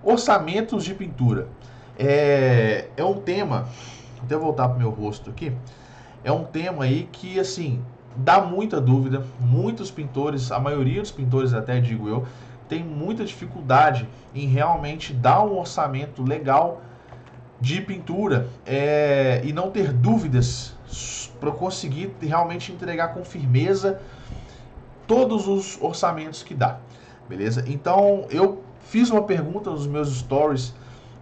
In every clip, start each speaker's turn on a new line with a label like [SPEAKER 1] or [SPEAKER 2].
[SPEAKER 1] Orçamentos de pintura. É um tema, até voltar para o meu rosto aqui, é um tema aí que, assim, dá muita dúvida. Muitos pintores, a maioria dos pintores até, digo eu, tem muita dificuldade em realmente dar um orçamento legal de pintura e não ter dúvidas para conseguir realmente entregar com firmeza todos os orçamentos que dá, beleza? Então eu fiz uma pergunta nos meus stories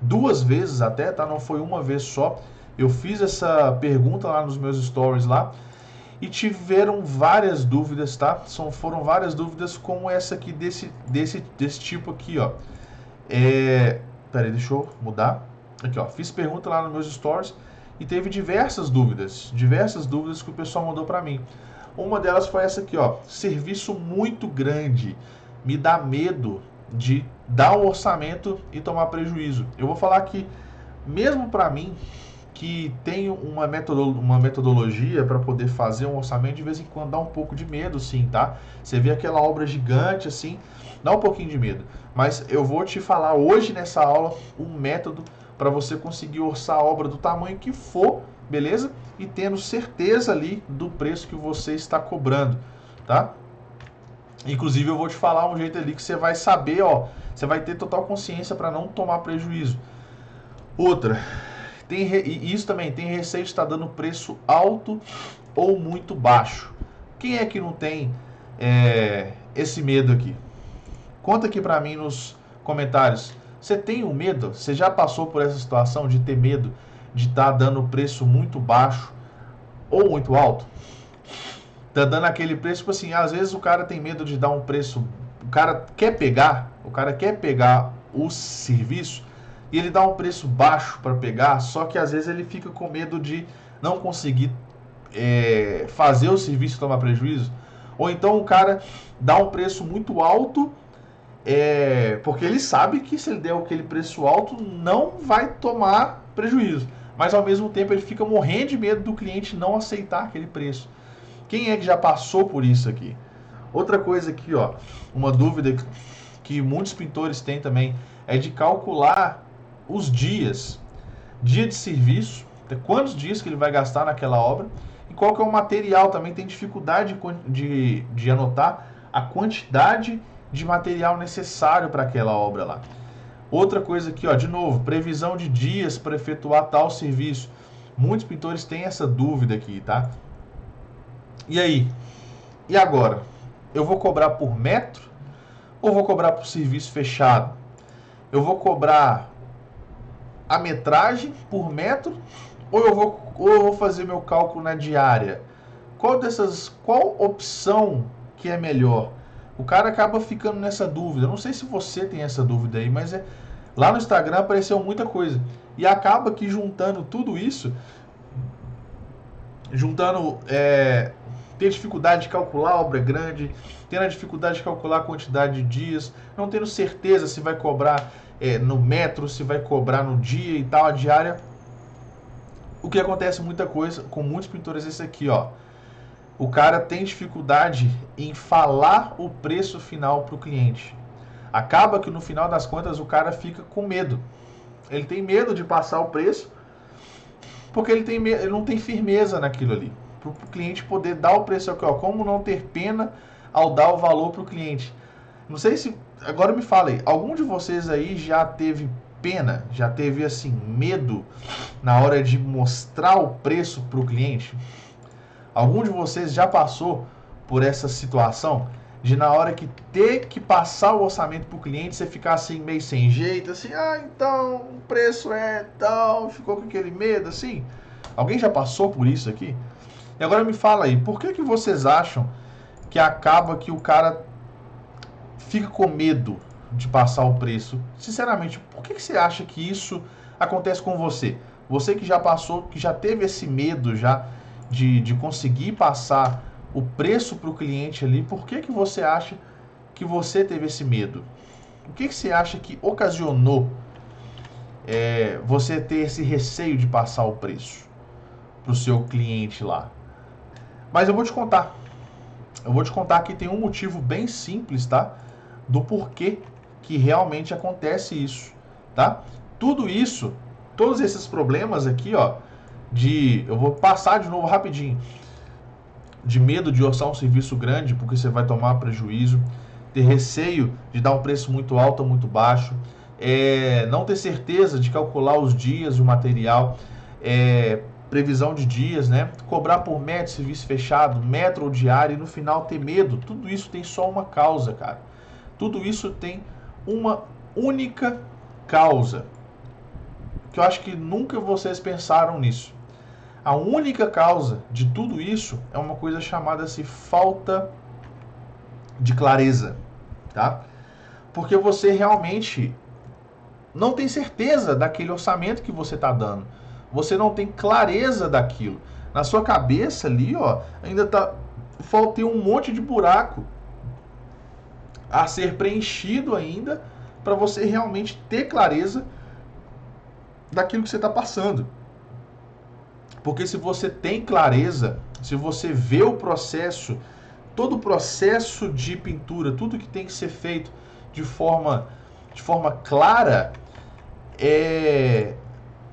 [SPEAKER 1] 2 vezes até, tá? Não foi uma vez só. Eu fiz essa pergunta lá nos meus stories lá e tiveram várias dúvidas, tá? Foram várias dúvidas como essa aqui desse tipo aqui, ó. Peraí, deixa eu mudar. Aqui, ó. Fiz pergunta lá nos meus stories e teve diversas dúvidas que o pessoal mandou para mim. Uma delas foi essa aqui, ó. Serviço muito grande. Me dá medo de dar um orçamento e tomar prejuízo. Eu vou falar que, mesmo para mim, que tenho uma metodologia para poder fazer um orçamento, de vez em quando dá um pouco de medo, sim, tá? Você vê aquela obra gigante, assim, dá um pouquinho de medo. Mas eu vou te falar hoje nessa aula um método para você conseguir orçar a obra do tamanho que for, beleza? E tendo certeza ali do preço que você está cobrando, tá? Inclusive eu vou te falar um jeito ali que você vai saber, ó, você vai ter total consciência para não tomar prejuízo. Outra, isso também, tem receio de estar dando preço alto ou muito baixo. Quem é que não tem esse medo aqui? Conta aqui para mim nos comentários. Você tem um medo? Você já passou por essa situação de ter medo de estar dando preço muito baixo ou muito alto? Tá dando aquele preço, tipo assim, às vezes o cara tem medo de dar um preço, o cara quer pegar o serviço e ele dá um preço baixo para pegar, só que às vezes ele fica com medo de não conseguir fazer o serviço tomar prejuízo. Ou então o cara dá um preço muito alto, porque ele sabe que se ele der aquele preço alto não vai tomar prejuízo, mas ao mesmo tempo ele fica morrendo de medo do cliente não aceitar aquele preço. Quem é que já passou por isso aqui? Outra coisa aqui, ó, uma dúvida que muitos pintores têm também é de calcular os dias. Dia de serviço, quantos dias que ele vai gastar naquela obra e qual que é o material. Também tem dificuldade de anotar a quantidade de material necessário para aquela obra lá. Outra coisa aqui, ó, de novo, previsão de dias para efetuar tal serviço. Muitos pintores têm essa dúvida aqui, tá? E aí? E agora? Eu vou cobrar por metro ou vou cobrar por serviço fechado? Eu vou cobrar a metragem por metro ou eu vou fazer meu cálculo na diária? Qual opção que é melhor? O cara acaba ficando nessa dúvida. Eu não sei se você tem essa dúvida aí, mas lá no Instagram apareceu muita coisa. E acaba que juntando tudo isso, ter dificuldade de calcular a obra grande, tendo a dificuldade de calcular a quantidade de dias, não tendo certeza se vai cobrar no metro, se vai cobrar no dia e tal, a diária. O que acontece muita coisa com muitos pintores é esse aqui, ó. O cara tem dificuldade em falar o preço final para o cliente. Acaba que no final das contas o cara fica com medo. Ele tem medo de passar o preço porque ele não tem firmeza naquilo ali. Para o cliente poder dar o preço aqui, ó. Como não ter pena ao dar o valor para o cliente? Não sei se... Agora me fala aí, algum de vocês aí já teve pena, já teve assim, medo na hora de mostrar o preço para o cliente? Algum de vocês já passou por essa situação de na hora que ter que passar o orçamento para o cliente, você ficar assim meio sem jeito, assim, então o preço é tal, ficou com aquele medo assim? Alguém já passou por isso aqui? E agora me fala aí, por que vocês acham que acaba que o cara fica com medo de passar o preço? Sinceramente, por que você acha que isso acontece com você? Você que já passou, que já teve esse medo já de conseguir passar o preço para o cliente ali, por que você acha que você teve esse medo? O que você acha que ocasionou você ter esse receio de passar o preço para o seu cliente lá? Mas eu vou te contar. Eu vou te contar que tem um motivo bem simples, tá? Do porquê que realmente acontece isso. tá? Tudo isso, todos esses problemas aqui, ó, eu vou passar de novo rapidinho, de medo de orçar um serviço grande porque você vai tomar prejuízo, ter receio de dar um preço muito alto ou muito baixo, não ter certeza de calcular os dias do material, previsão de dias, né? Cobrar por metro, serviço fechado, metro ou diário, e no final ter medo. Tudo isso tem só uma causa, cara. Tudo isso tem uma única causa, que eu acho que nunca vocês pensaram nisso. A única causa de tudo isso é uma coisa chamada-se falta de clareza, tá? Porque você realmente não tem certeza daquele orçamento que você está dando. Você não tem clareza daquilo. Na sua cabeça ali, ó, ainda falta um monte de buraco a ser preenchido ainda para você realmente ter clareza daquilo que você está passando. Porque se você tem clareza, se você vê o processo, todo o processo de pintura, tudo que tem que ser feito de forma clara,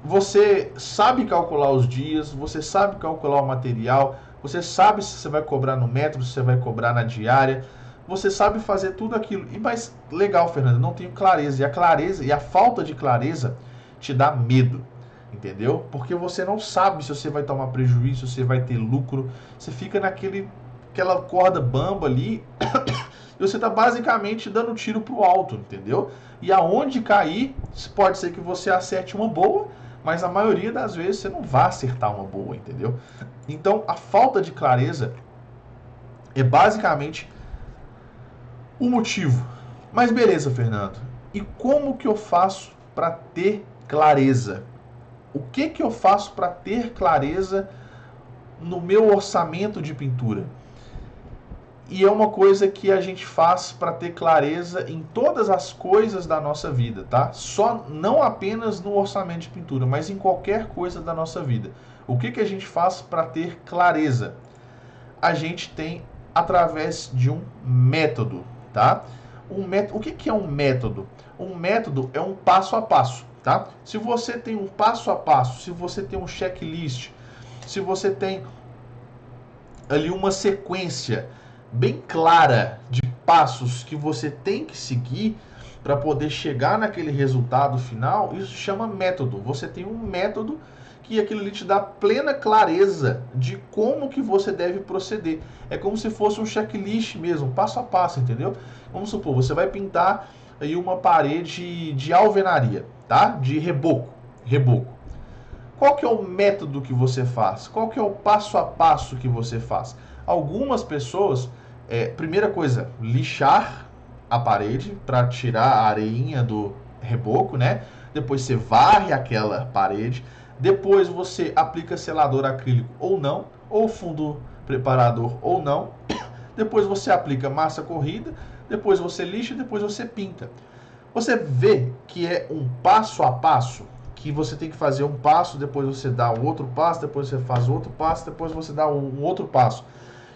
[SPEAKER 1] você sabe calcular os dias, você sabe calcular o material, você sabe se você vai cobrar no metro, se você vai cobrar na diária, você sabe fazer tudo aquilo. Mas legal, Fernando, não tenho clareza. E a clareza e a falta de clareza te dá medo, entendeu? Porque você não sabe se você vai tomar prejuízo, se você vai ter lucro. Você fica aquela corda bamba ali e você está basicamente dando tiro pro alto, entendeu? E aonde cair, pode ser que você acerte uma boa, mas a maioria das vezes você não vai acertar uma boa, entendeu? Então, a falta de clareza é basicamente o motivo. Mas beleza, Fernando. E como que eu faço para ter clareza? O que eu faço para ter clareza no meu orçamento de pintura? E é uma coisa que a gente faz para ter clareza em todas as coisas da nossa vida, tá? Não apenas no orçamento de pintura, mas em qualquer coisa da nossa vida. O que a gente faz para ter clareza? A gente tem através de um método, tá? O que é um método? Um método é um passo a passo, tá? Se você tem um passo a passo, se você tem um checklist, se você tem ali uma sequência bem clara de passos que você tem que seguir para poder chegar naquele resultado final, isso chama método. Você tem um método que aquilo ali te dá plena clareza de como que você deve proceder. É como se fosse um checklist mesmo, passo a passo, entendeu? Vamos supor, você vai pintar aí uma parede de alvenaria, tá? De reboco. Qual que é o método que você faz? Qual que é o passo a passo que você faz? Algumas pessoas, primeira coisa, lixar a parede para tirar a areinha do reboco, né? Depois você varre aquela parede. Depois você aplica selador acrílico ou não, ou fundo preparador ou não. Depois você aplica massa corrida, depois você lixa, depois você pinta. Você vê que é um passo a passo, que você tem que fazer um passo, depois você dá um outro passo, depois você faz outro passo, depois você dá um outro passo.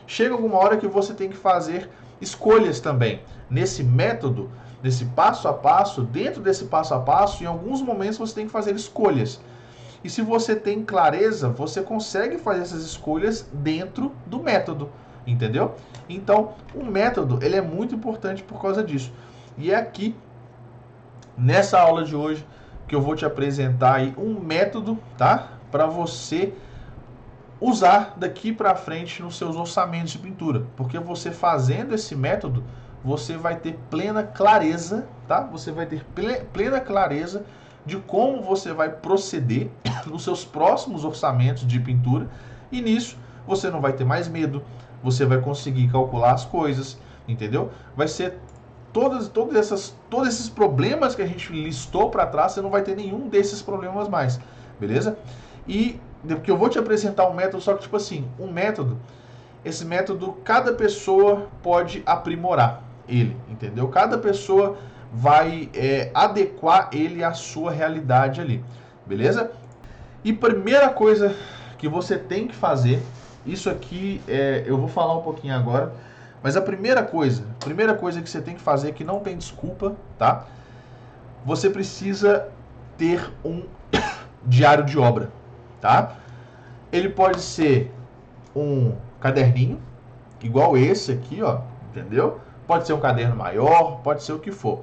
[SPEAKER 1] Chega alguma hora que você tem que fazer escolhas também. Nesse método, nesse passo a passo, dentro desse passo a passo, em alguns momentos você tem que fazer escolhas. E se você tem clareza, você consegue fazer essas escolhas dentro do método, entendeu? Então, o método, ele é muito importante por causa disso. E é aqui, nessa aula de hoje, que eu vou te apresentar aí um método, tá? Para você usar daqui para frente nos seus orçamentos de pintura. Porque você fazendo esse método, você vai ter plena clareza, tá? Você vai ter plena clareza de como você vai proceder nos seus próximos orçamentos de pintura, e nisso você não vai ter mais medo, você vai conseguir calcular as coisas, entendeu? Vai ser todos esses problemas que a gente listou para trás, você não vai ter nenhum desses problemas mais, beleza? E porque eu vou te apresentar um método, só que tipo assim, esse método cada pessoa pode aprimorar ele, entendeu? Cada pessoa vai adequar ele à sua realidade ali, beleza? E primeira coisa que você tem que fazer, isso aqui eu vou falar um pouquinho agora, mas a primeira coisa que você tem que fazer, que não tem desculpa, tá? Você precisa ter um diário de obra, tá? Ele pode ser um caderninho, igual esse aqui, ó, entendeu? Pode ser um caderno maior, pode ser o que for.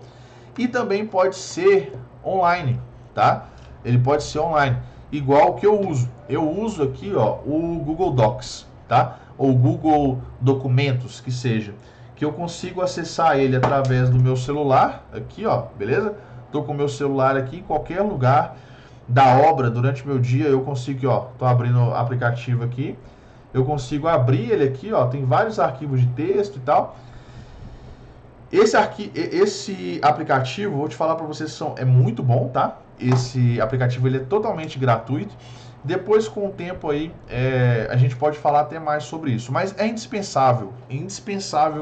[SPEAKER 1] E também pode ser online, tá? Ele pode ser online, igual o que eu uso. Eu uso aqui, ó, o Google Docs, tá? Ou Google Documentos, que seja. Que eu consigo acessar ele através do meu celular, aqui, ó, beleza? Tô com o meu celular aqui em qualquer lugar da obra, durante o meu dia, eu consigo, ó, tô abrindo o aplicativo aqui, eu consigo abrir ele aqui, ó, tem vários arquivos de texto e tal. Esse aplicativo, vou te falar para vocês, é muito bom, tá? Esse aplicativo ele é totalmente gratuito. Depois, com o tempo aí, a gente pode falar até mais sobre isso. Mas é indispensável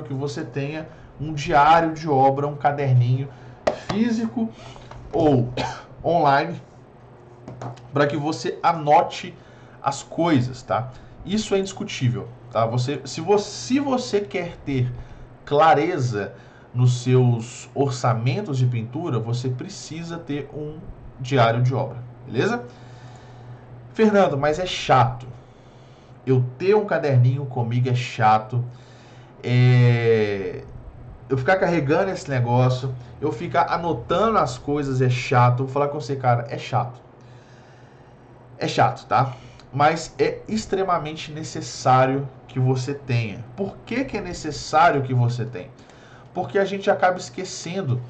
[SPEAKER 1] que você tenha um diário de obra, um caderninho físico ou online, para que você anote as coisas, tá? Isso é indiscutível, tá? Se você quer ter clareza nos seus orçamentos de pintura, você precisa ter um diário de obra, beleza? Fernando, mas é chato. Eu ter um caderninho comigo é chato. Eu ficar carregando esse negócio, eu ficar anotando as coisas é chato. Vou falar com você, cara, é chato. É chato, tá? Mas é extremamente necessário que você tenha. Por que é necessário que você tenha? Porque a gente acaba esquecendo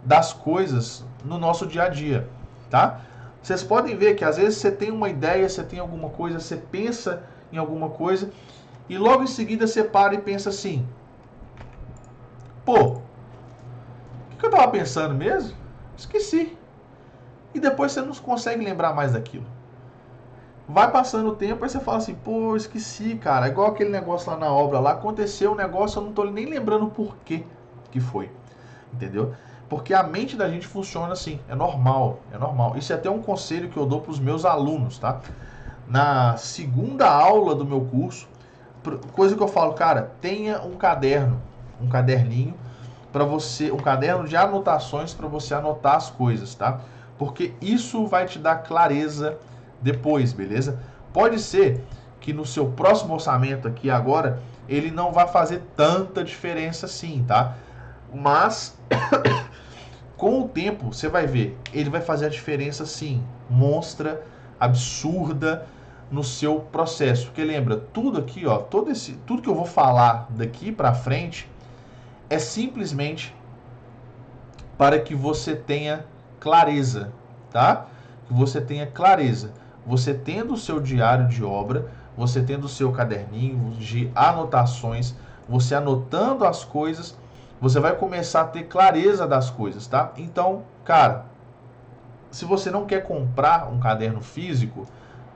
[SPEAKER 1] das coisas no nosso dia a dia, tá? Vocês podem ver que às vezes você tem uma ideia, você tem alguma coisa, você pensa em alguma coisa e logo em seguida você para e pensa assim: pô, o que eu tava pensando mesmo? Esqueci. E depois você não consegue lembrar mais daquilo. Vai passando o tempo, aí você fala assim: pô, esqueci, cara. Igual aquele negócio lá na obra, lá aconteceu um negócio, eu não tô nem lembrando por que foi. Entendeu? Porque a mente da gente funciona assim, é normal, é normal. Isso é até um conselho que eu dou para os meus alunos, tá? Na segunda aula do meu curso, coisa que eu falo, cara, tenha um caderno, um caderninho para você, um caderno de anotações para você anotar as coisas, tá? Porque isso vai te dar clareza depois, beleza? Pode ser que no seu próximo orçamento aqui agora, ele não vai fazer tanta diferença assim, tá? Mas com o tempo, você vai ver, ele vai fazer a diferença sim, monstra, absurda no seu processo. Porque lembra, tudo aqui, ó, tudo que eu vou falar daqui para frente é simplesmente para que você tenha clareza, tá? Que você tenha clareza. Você tendo o seu diário de obra, você tendo o seu caderninho de anotações, você anotando as coisas, você vai começar a ter clareza das coisas, tá? Então, cara, se você não quer comprar um caderno físico,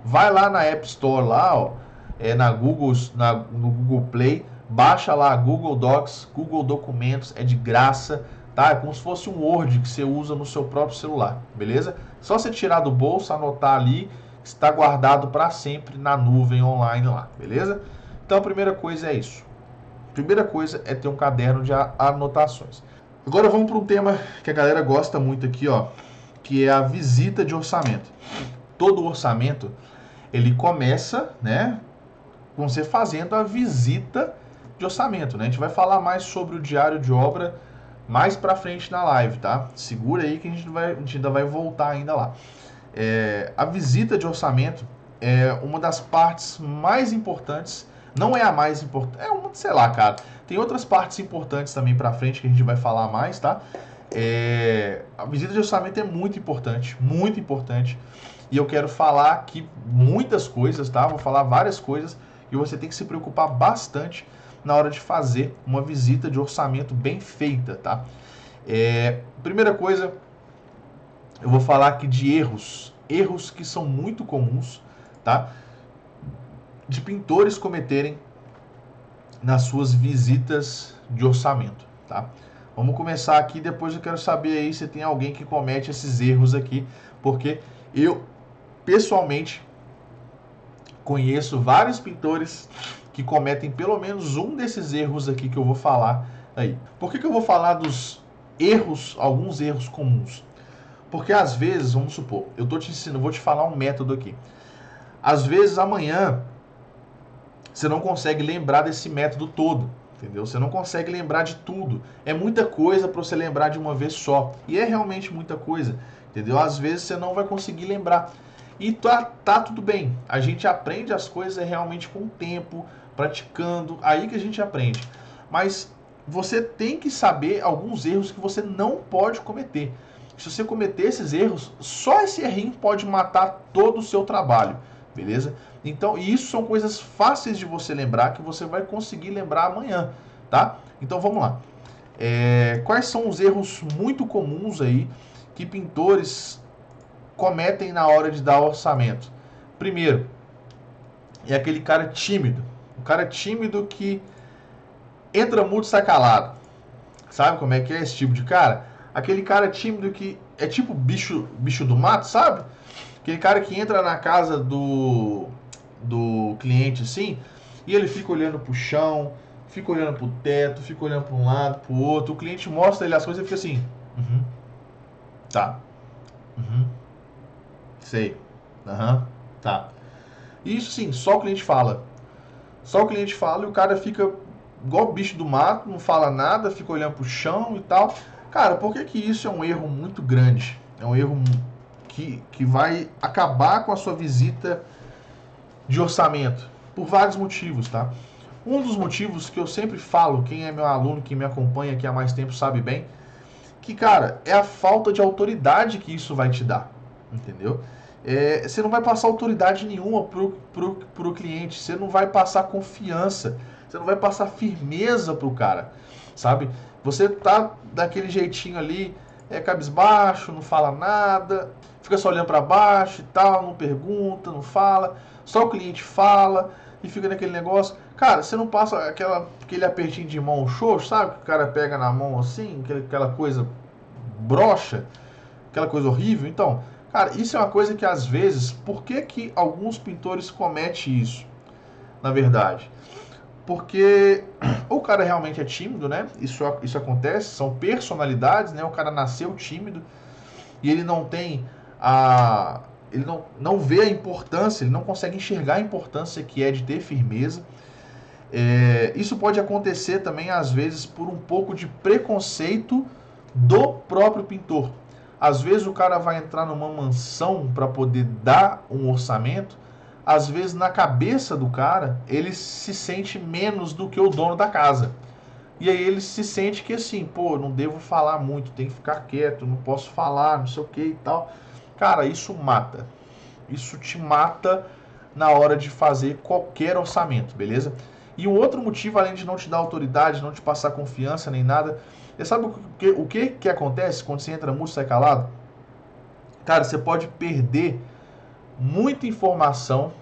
[SPEAKER 1] vai lá na App Store, lá, ó, no Google Play, baixa lá Google Docs, Google Documentos, é de graça, tá? É como se fosse um Word que você usa no seu próprio celular, beleza? Só você tirar do bolso, anotar ali, está guardado para sempre na nuvem online lá, beleza? Então a primeira coisa é isso. Primeira coisa é ter um caderno de anotações. Agora vamos para um tema que a galera gosta muito aqui, ó, que é a visita de orçamento. Todo orçamento, ele começa, né, com você fazendo a visita de orçamento, né? A gente vai falar mais sobre o diário de obra mais para frente na live, tá? Segura aí que a gente ainda vai voltar ainda lá. A visita de orçamento é uma das partes mais importantes. Não é a mais importante, sei lá, cara. Tem outras partes importantes também pra frente que a gente vai falar mais, tá? A visita de orçamento é muito importante, muito importante. E eu quero falar aqui muitas coisas, tá? Vou falar várias coisas e você tem que se preocupar bastante na hora de fazer uma visita de orçamento bem feita, tá? Primeira coisa, eu vou falar aqui de erros que são muito comuns, tá? De pintores cometerem nas suas visitas de orçamento, tá? Vamos começar aqui, depois eu quero saber aí se tem alguém que comete esses erros aqui, porque eu, pessoalmente, conheço vários pintores que cometem pelo menos um desses erros aqui que eu vou falar aí. Por que eu vou falar dos erros, alguns erros comuns? Porque às vezes, vamos supor, eu tô te ensinando, vou te falar um método aqui. Às vezes amanhã você não consegue lembrar desse método todo, entendeu? Você não consegue lembrar de tudo. É muita coisa para você lembrar de uma vez só. E é realmente muita coisa, entendeu? Às vezes você não vai conseguir lembrar. E tá tudo bem. A gente aprende as coisas realmente com o tempo, praticando, aí que a gente aprende. Mas você tem que saber alguns erros que você não pode cometer. Se você cometer esses erros, só esse errinho pode matar todo o seu trabalho, beleza? Então, e isso são coisas fáceis de você lembrar, que você vai conseguir lembrar amanhã, tá? Então, vamos lá. Quais são os erros muito comuns aí que pintores cometem na hora de dar orçamento? Primeiro, é aquele cara tímido. O cara tímido que entra muito sacalado. Sabe como é que é esse tipo de cara? Aquele cara tímido que é tipo bicho do mato, sabe? Aquele cara que entra na casa do cliente assim, e ele fica olhando pro chão, fica olhando pro teto, fica olhando para um lado, pro outro. O cliente mostra ele as coisas e fica assim: tá, sei, tá. Isso sim, só o cliente fala. Só o cliente fala e o cara fica igual bicho do mato, não fala nada, fica olhando pro chão e tal. Cara, por que que isso é um erro muito grande? É um erro que vai acabar com a sua visita de orçamento, por vários motivos, tá? Um dos motivos que eu sempre falo, quem é meu aluno, quem me acompanha aqui há mais tempo sabe bem, que, cara, é a falta de autoridade que isso vai te dar, entendeu? Você não vai passar autoridade nenhuma pro cliente, você não vai passar confiança, você não vai passar firmeza pro cara, sabe? Você tá daquele jeitinho ali, cabisbaixo, não fala nada, fica só olhando para baixo e tal, não pergunta, não fala, só o cliente fala e fica naquele negócio. Cara, você não passa aquele apertinho de mão xoxo, sabe? Que o cara pega na mão assim, aquela coisa broxa, aquela coisa horrível. Então, cara, isso é uma coisa que às vezes, por que que alguns pintores cometem isso? Na verdade, porque o cara realmente é tímido, né? Isso acontece, são personalidades, né? O cara nasceu tímido e ele não tem ele não vê a importância, ele não consegue enxergar a importância que é de ter firmeza. Isso pode acontecer também, às vezes, por um pouco de preconceito do próprio pintor. Às vezes o cara vai entrar numa mansão para poder dar um orçamento, às vezes na cabeça do cara ele se sente menos do que o dono da casa. E aí ele se sente que assim, pô, não devo falar muito, tem que ficar quieto, não posso falar, não sei o que e tal. Cara, isso mata. Isso te mata na hora de fazer qualquer orçamento, beleza? E um outro motivo, além de não te dar autoridade, não te passar confiança nem nada, você sabe o que acontece quando você entra muito e sai calado? Cara, você pode perder muita informação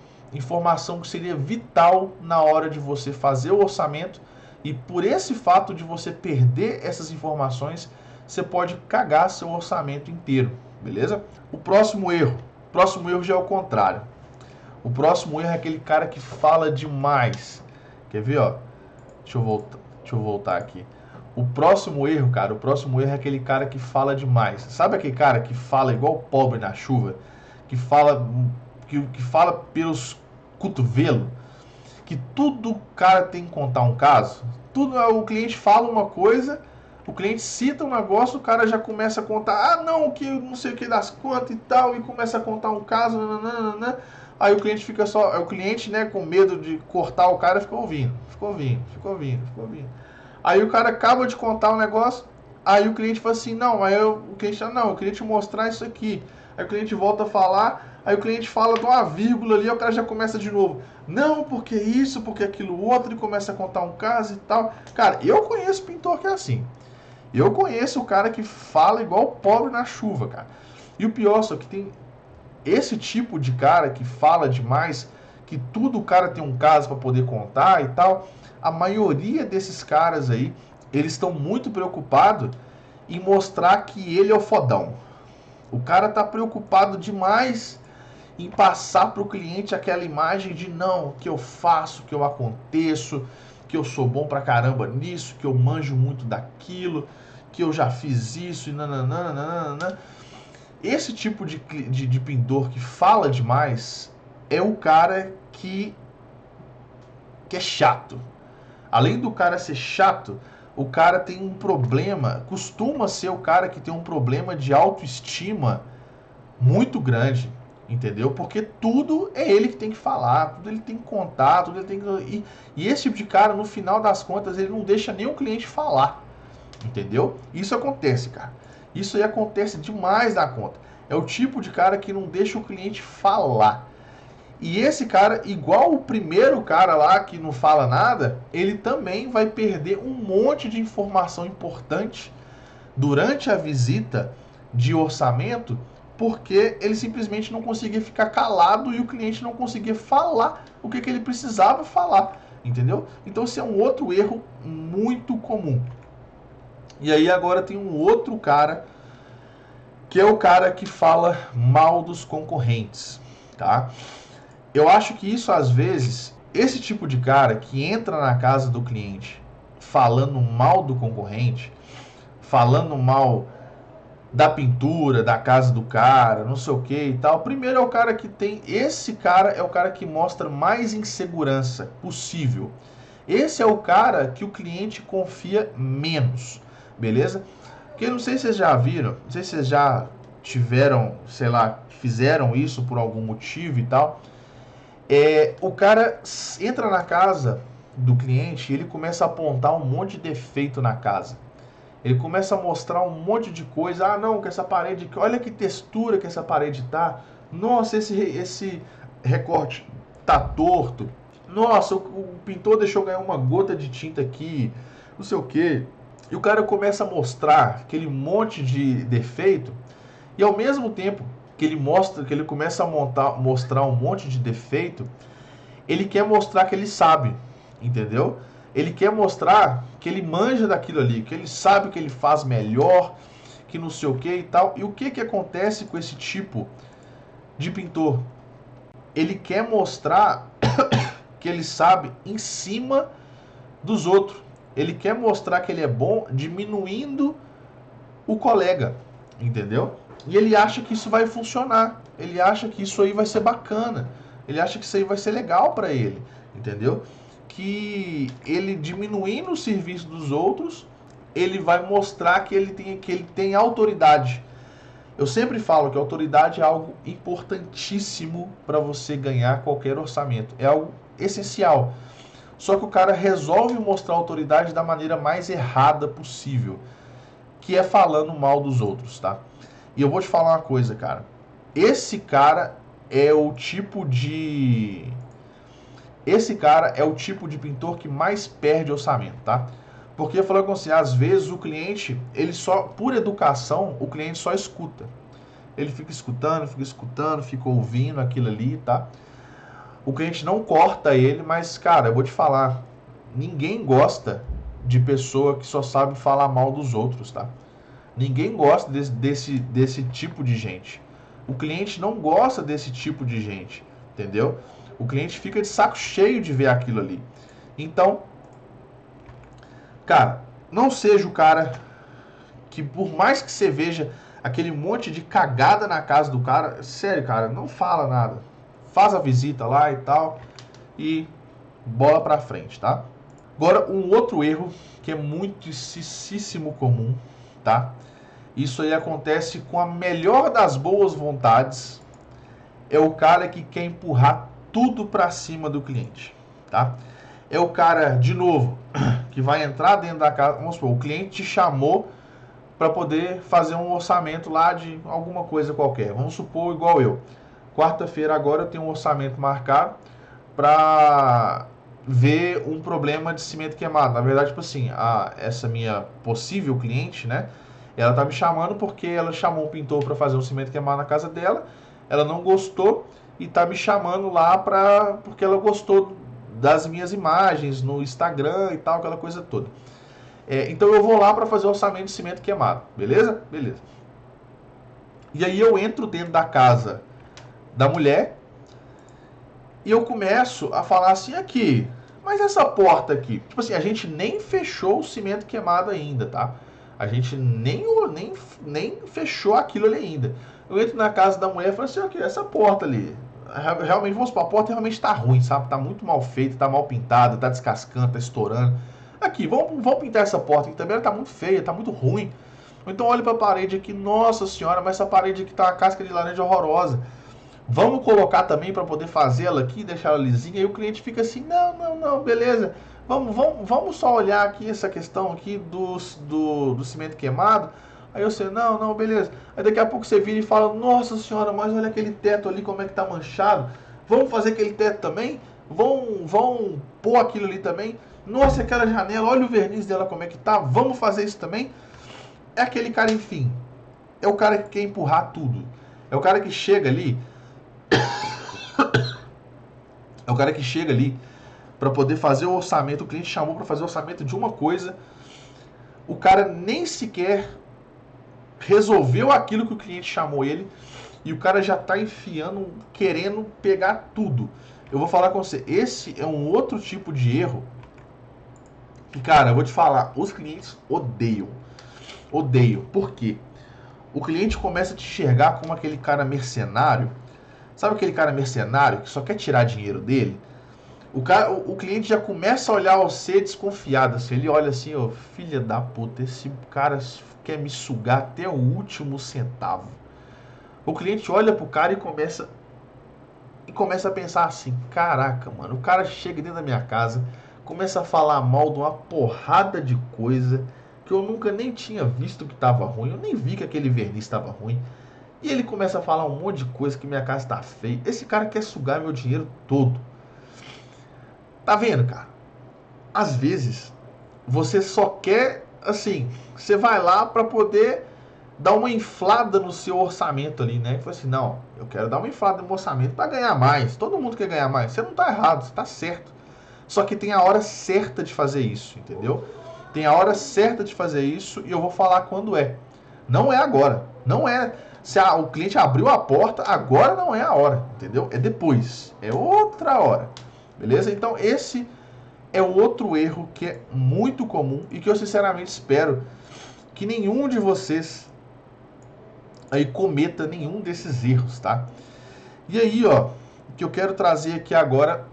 [SPEAKER 1] que seria vital na hora de você fazer o orçamento, e por esse fato de você perder essas informações, você pode cagar seu orçamento inteiro, beleza? O próximo erro já é o contrário. O próximo erro é aquele cara que fala demais. Quer ver, ó? Deixa eu voltar aqui. O próximo erro é aquele cara que fala demais. Sabe aquele cara que fala igual pobre na chuva? Que fala pelos cotovelos? Que tudo o cara tem que contar um caso? Tudo, o cliente fala uma coisa, o cliente cita um negócio, o cara já começa a contar, ah não, que não sei o que das contas e tal, e começa a contar um caso, nananana. Aí o cliente fica só, o cliente, né, com medo de cortar o cara, fica ouvindo. Aí o cara acaba de contar um negócio, aí o cliente fala assim, não, o cliente fala, não, eu queria te mostrar isso aqui. Aí o cliente volta a falar, aí o cliente fala de uma vírgula ali, aí o cara já começa de novo. Não, porque isso, porque aquilo outro, e começa a contar um caso e tal. Cara, eu conheço pintor que é assim. Eu conheço o cara que fala igual pobre na chuva, cara. E o pior, só que tem esse tipo de cara que fala demais, que tudo o cara tem um caso para poder contar e tal. A maioria desses caras aí, eles estão muito preocupados em mostrar que ele é o fodão. O cara tá preocupado demais em passar para o cliente aquela imagem de não, que eu faço, que eu aconteço, que eu sou bom pra caramba nisso, que eu manjo muito daquilo, que eu já fiz isso e nananana. esse tipo de pintor que fala demais é o cara que é chato. Além do cara ser chato, o cara tem um problema, costuma ser o cara que tem um problema de autoestima muito grande, entendeu? Porque tudo é ele que tem que falar, tudo ele tem que contar, tudo ele tem que... E esse tipo de cara, no final das contas, ele não deixa nem o cliente falar, entendeu? Isso acontece, cara. Isso aí acontece demais da conta. É o tipo de cara que não deixa o cliente falar. E esse cara, igual o primeiro cara lá que não fala nada, ele também vai perder um monte de informação importante durante a visita de orçamento, porque ele simplesmente não conseguia ficar calado e o cliente não conseguia falar o que ele precisava falar, entendeu? Então esse é um outro erro muito comum. E aí agora tem um outro cara, que é o cara que fala mal dos concorrentes, tá? Eu acho que isso, às vezes, esse tipo de cara que entra na casa do cliente falando mal do concorrente, falando mal da pintura, da casa do cara, não sei o que e tal. Primeiro é o cara que tem... Esse cara é o cara que mostra mais insegurança possível. Esse é o cara que o cliente confia menos, beleza? Porque não sei se vocês já viram, não sei se vocês já tiveram, sei lá, fizeram isso por algum motivo e tal. O cara entra na casa do cliente e ele começa a apontar um monte de defeito na casa. Ele começa a mostrar um monte de coisa. Ah, não, que essa parede... Olha que textura que essa parede tá. Nossa, esse recorte tá torto. Nossa, o pintor deixou ganhar uma gota de tinta aqui. Não sei o quê. E o cara começa a mostrar aquele monte de defeito. E ao mesmo tempo que ele começa a mostrar um monte de defeito, ele quer mostrar que ele sabe, entendeu? Ele quer mostrar que ele manja daquilo ali, que ele sabe que ele faz melhor, que não sei o que e tal. E o que acontece com esse tipo de pintor? Ele quer mostrar que ele sabe em cima dos outros. Ele quer mostrar que ele é bom diminuindo o colega, entendeu? E ele acha que isso vai funcionar. Ele acha que isso aí vai ser bacana. Ele acha que isso aí vai ser legal para ele, entendeu? Que ele diminuindo o serviço dos outros, ele vai mostrar que ele tem autoridade. Eu sempre falo que a autoridade é algo importantíssimo para você ganhar qualquer orçamento. É algo essencial. Só que o cara resolve mostrar autoridade da maneira mais errada possível, que é falando mal dos outros, tá? E eu vou te falar uma coisa, cara. Esse cara é o tipo de pintor que mais perde orçamento, tá? Porque falando assim, às vezes o cliente, ele só, por educação, o cliente só escuta. Ele fica escutando, fica ouvindo aquilo ali, tá? O cliente não corta ele, mas, cara, eu vou te falar, ninguém gosta de pessoa que só sabe falar mal dos outros, tá? Ninguém gosta desse tipo de gente. O cliente não gosta desse tipo de gente, entendeu? O cliente fica de saco cheio de ver aquilo ali. Então, cara, não seja o cara que, por mais que você veja aquele monte de cagada na casa do cara, sério, cara, não fala nada. Faz a visita lá e tal e bola pra frente, tá? Agora, um outro erro que é muitíssimo comum, tá? Isso aí acontece com a melhor das boas vontades. É o cara que quer empurrar tudo para cima do cliente, tá? É o cara, de novo, que vai entrar dentro da casa. Vamos supor, o cliente te chamou para poder fazer um orçamento lá de alguma coisa qualquer. Vamos supor, igual eu. Quarta-feira agora eu tenho um orçamento marcado para ver um problema de cimento queimado. Na verdade, tipo assim, essa minha possível cliente, né? Ela tá me chamando porque ela chamou um pintor para fazer um cimento queimado na casa dela. Ela não gostou e tá me chamando lá porque ela gostou das minhas imagens no Instagram e tal, aquela coisa toda. Então eu vou lá para fazer o orçamento de cimento queimado, beleza? Beleza. E aí eu entro dentro da casa da mulher e eu começo a falar assim, aqui, mas essa porta aqui, tipo assim, a gente nem fechou o cimento queimado ainda, tá? A gente nem fechou aquilo ali ainda. Eu entro na casa da mulher e falo assim, ok, essa porta ali, realmente, vamos supor, a porta realmente tá ruim, sabe? Tá muito mal feita, tá mal pintada, tá descascando, tá estourando. Aqui, vamos pintar essa porta aqui também, ela tá muito feia, tá muito ruim. Ou então olha pra parede aqui, nossa senhora, mas essa parede aqui tá uma casca de laranja horrorosa. Vamos colocar também para poder fazê-la aqui, deixar ela lisinha. E o cliente fica assim, não, beleza. Vamos só olhar aqui essa questão aqui do cimento queimado. Aí você, não, beleza. Aí daqui a pouco você vira e fala, nossa senhora, mas olha aquele teto ali, como é que tá manchado. Vamos fazer aquele teto também? Vão pôr aquilo ali também? Nossa, aquela janela, olha o verniz dela como é que tá. Vamos fazer isso também? É aquele cara, enfim. É o cara que quer empurrar tudo. É o cara que chega ali. É o cara que chega ali para poder fazer o orçamento. O cliente chamou para fazer o orçamento de uma coisa. O cara nem sequer resolveu aquilo que o cliente chamou ele. E o cara já tá enfiando, querendo pegar tudo. Eu vou falar com você. Esse é um outro tipo de erro. Que, cara, eu vou te falar. Os clientes odeiam. Odeiam. Por quê? O cliente começa a te enxergar como aquele cara mercenário. Sabe aquele cara mercenário que só quer tirar dinheiro dele? O cliente já começa a olhar você desconfiado. Assim, ele olha assim, ó, filha da puta, esse cara quer me sugar até o último centavo. O cliente olha pro cara e começa a pensar assim, caraca, mano, o cara chega dentro da minha casa, começa a falar mal de uma porrada de coisa que eu nunca nem tinha visto que estava ruim, eu nem vi que aquele verniz estava ruim. E ele começa a falar um monte de coisa que minha casa está feia. Esse cara quer sugar meu dinheiro todo. Tá vendo, cara? Às vezes, você só quer, assim, você vai lá para poder dar uma inflada no seu orçamento ali, né? Fala assim, não, eu quero dar uma inflada no meu orçamento para ganhar mais. Todo mundo quer ganhar mais. Você não tá errado, você tá certo. Só que tem a hora certa de fazer isso, entendeu? Tem a hora certa de fazer isso e eu vou falar quando é. Não é agora. Não é. Se o cliente abriu a porta, agora não é a hora, entendeu? É depois. É outra hora. Beleza? Então esse é outro erro que é muito comum e que eu sinceramente espero que nenhum de vocês aí cometa nenhum desses erros, tá? E aí, ó, que eu quero trazer aqui agora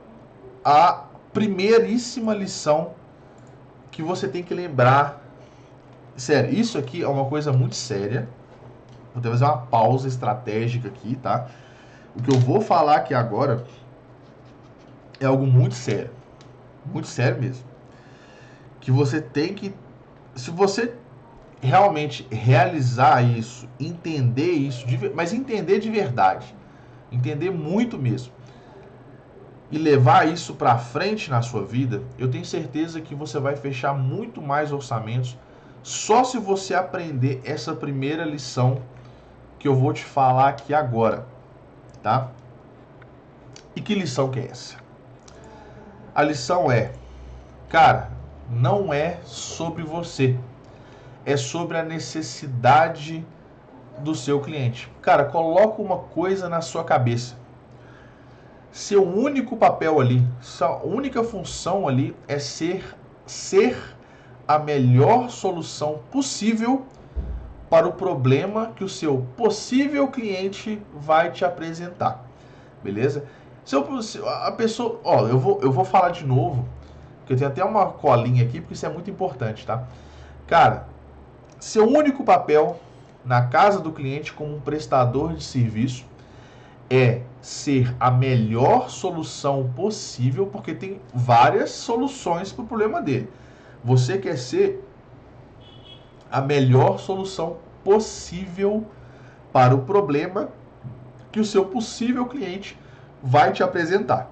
[SPEAKER 1] a primeiríssima lição que você tem que lembrar. Sério, isso aqui é uma coisa muito séria. Vou ter que fazer uma pausa estratégica aqui, tá? O que eu vou falar aqui agora é algo muito sério. Muito sério mesmo. Que você tem que... Se você realmente realizar isso, entender isso, mas entender de verdade. Entender muito mesmo. E levar isso para frente na sua vida, eu tenho certeza que você vai fechar muito mais orçamentos só se você aprender essa primeira lição que eu vou te falar aqui agora, tá? E que lição que é essa? A lição é, cara, não é sobre você, é sobre a necessidade do seu cliente. Cara, coloca uma coisa na sua cabeça. Seu único papel ali, sua única função ali é ser a melhor solução possível para o problema que o seu possível cliente vai te apresentar. Beleza? A pessoa, ó, eu vou falar de novo, que eu tenho até uma colinha aqui, porque isso é muito importante, tá? Cara, seu único papel na casa do cliente como um prestador de serviço é ser a melhor solução possível, porque tem várias soluções para o problema dele. Você quer ser a melhor solução possível para o problema que o seu possível cliente vai te apresentar.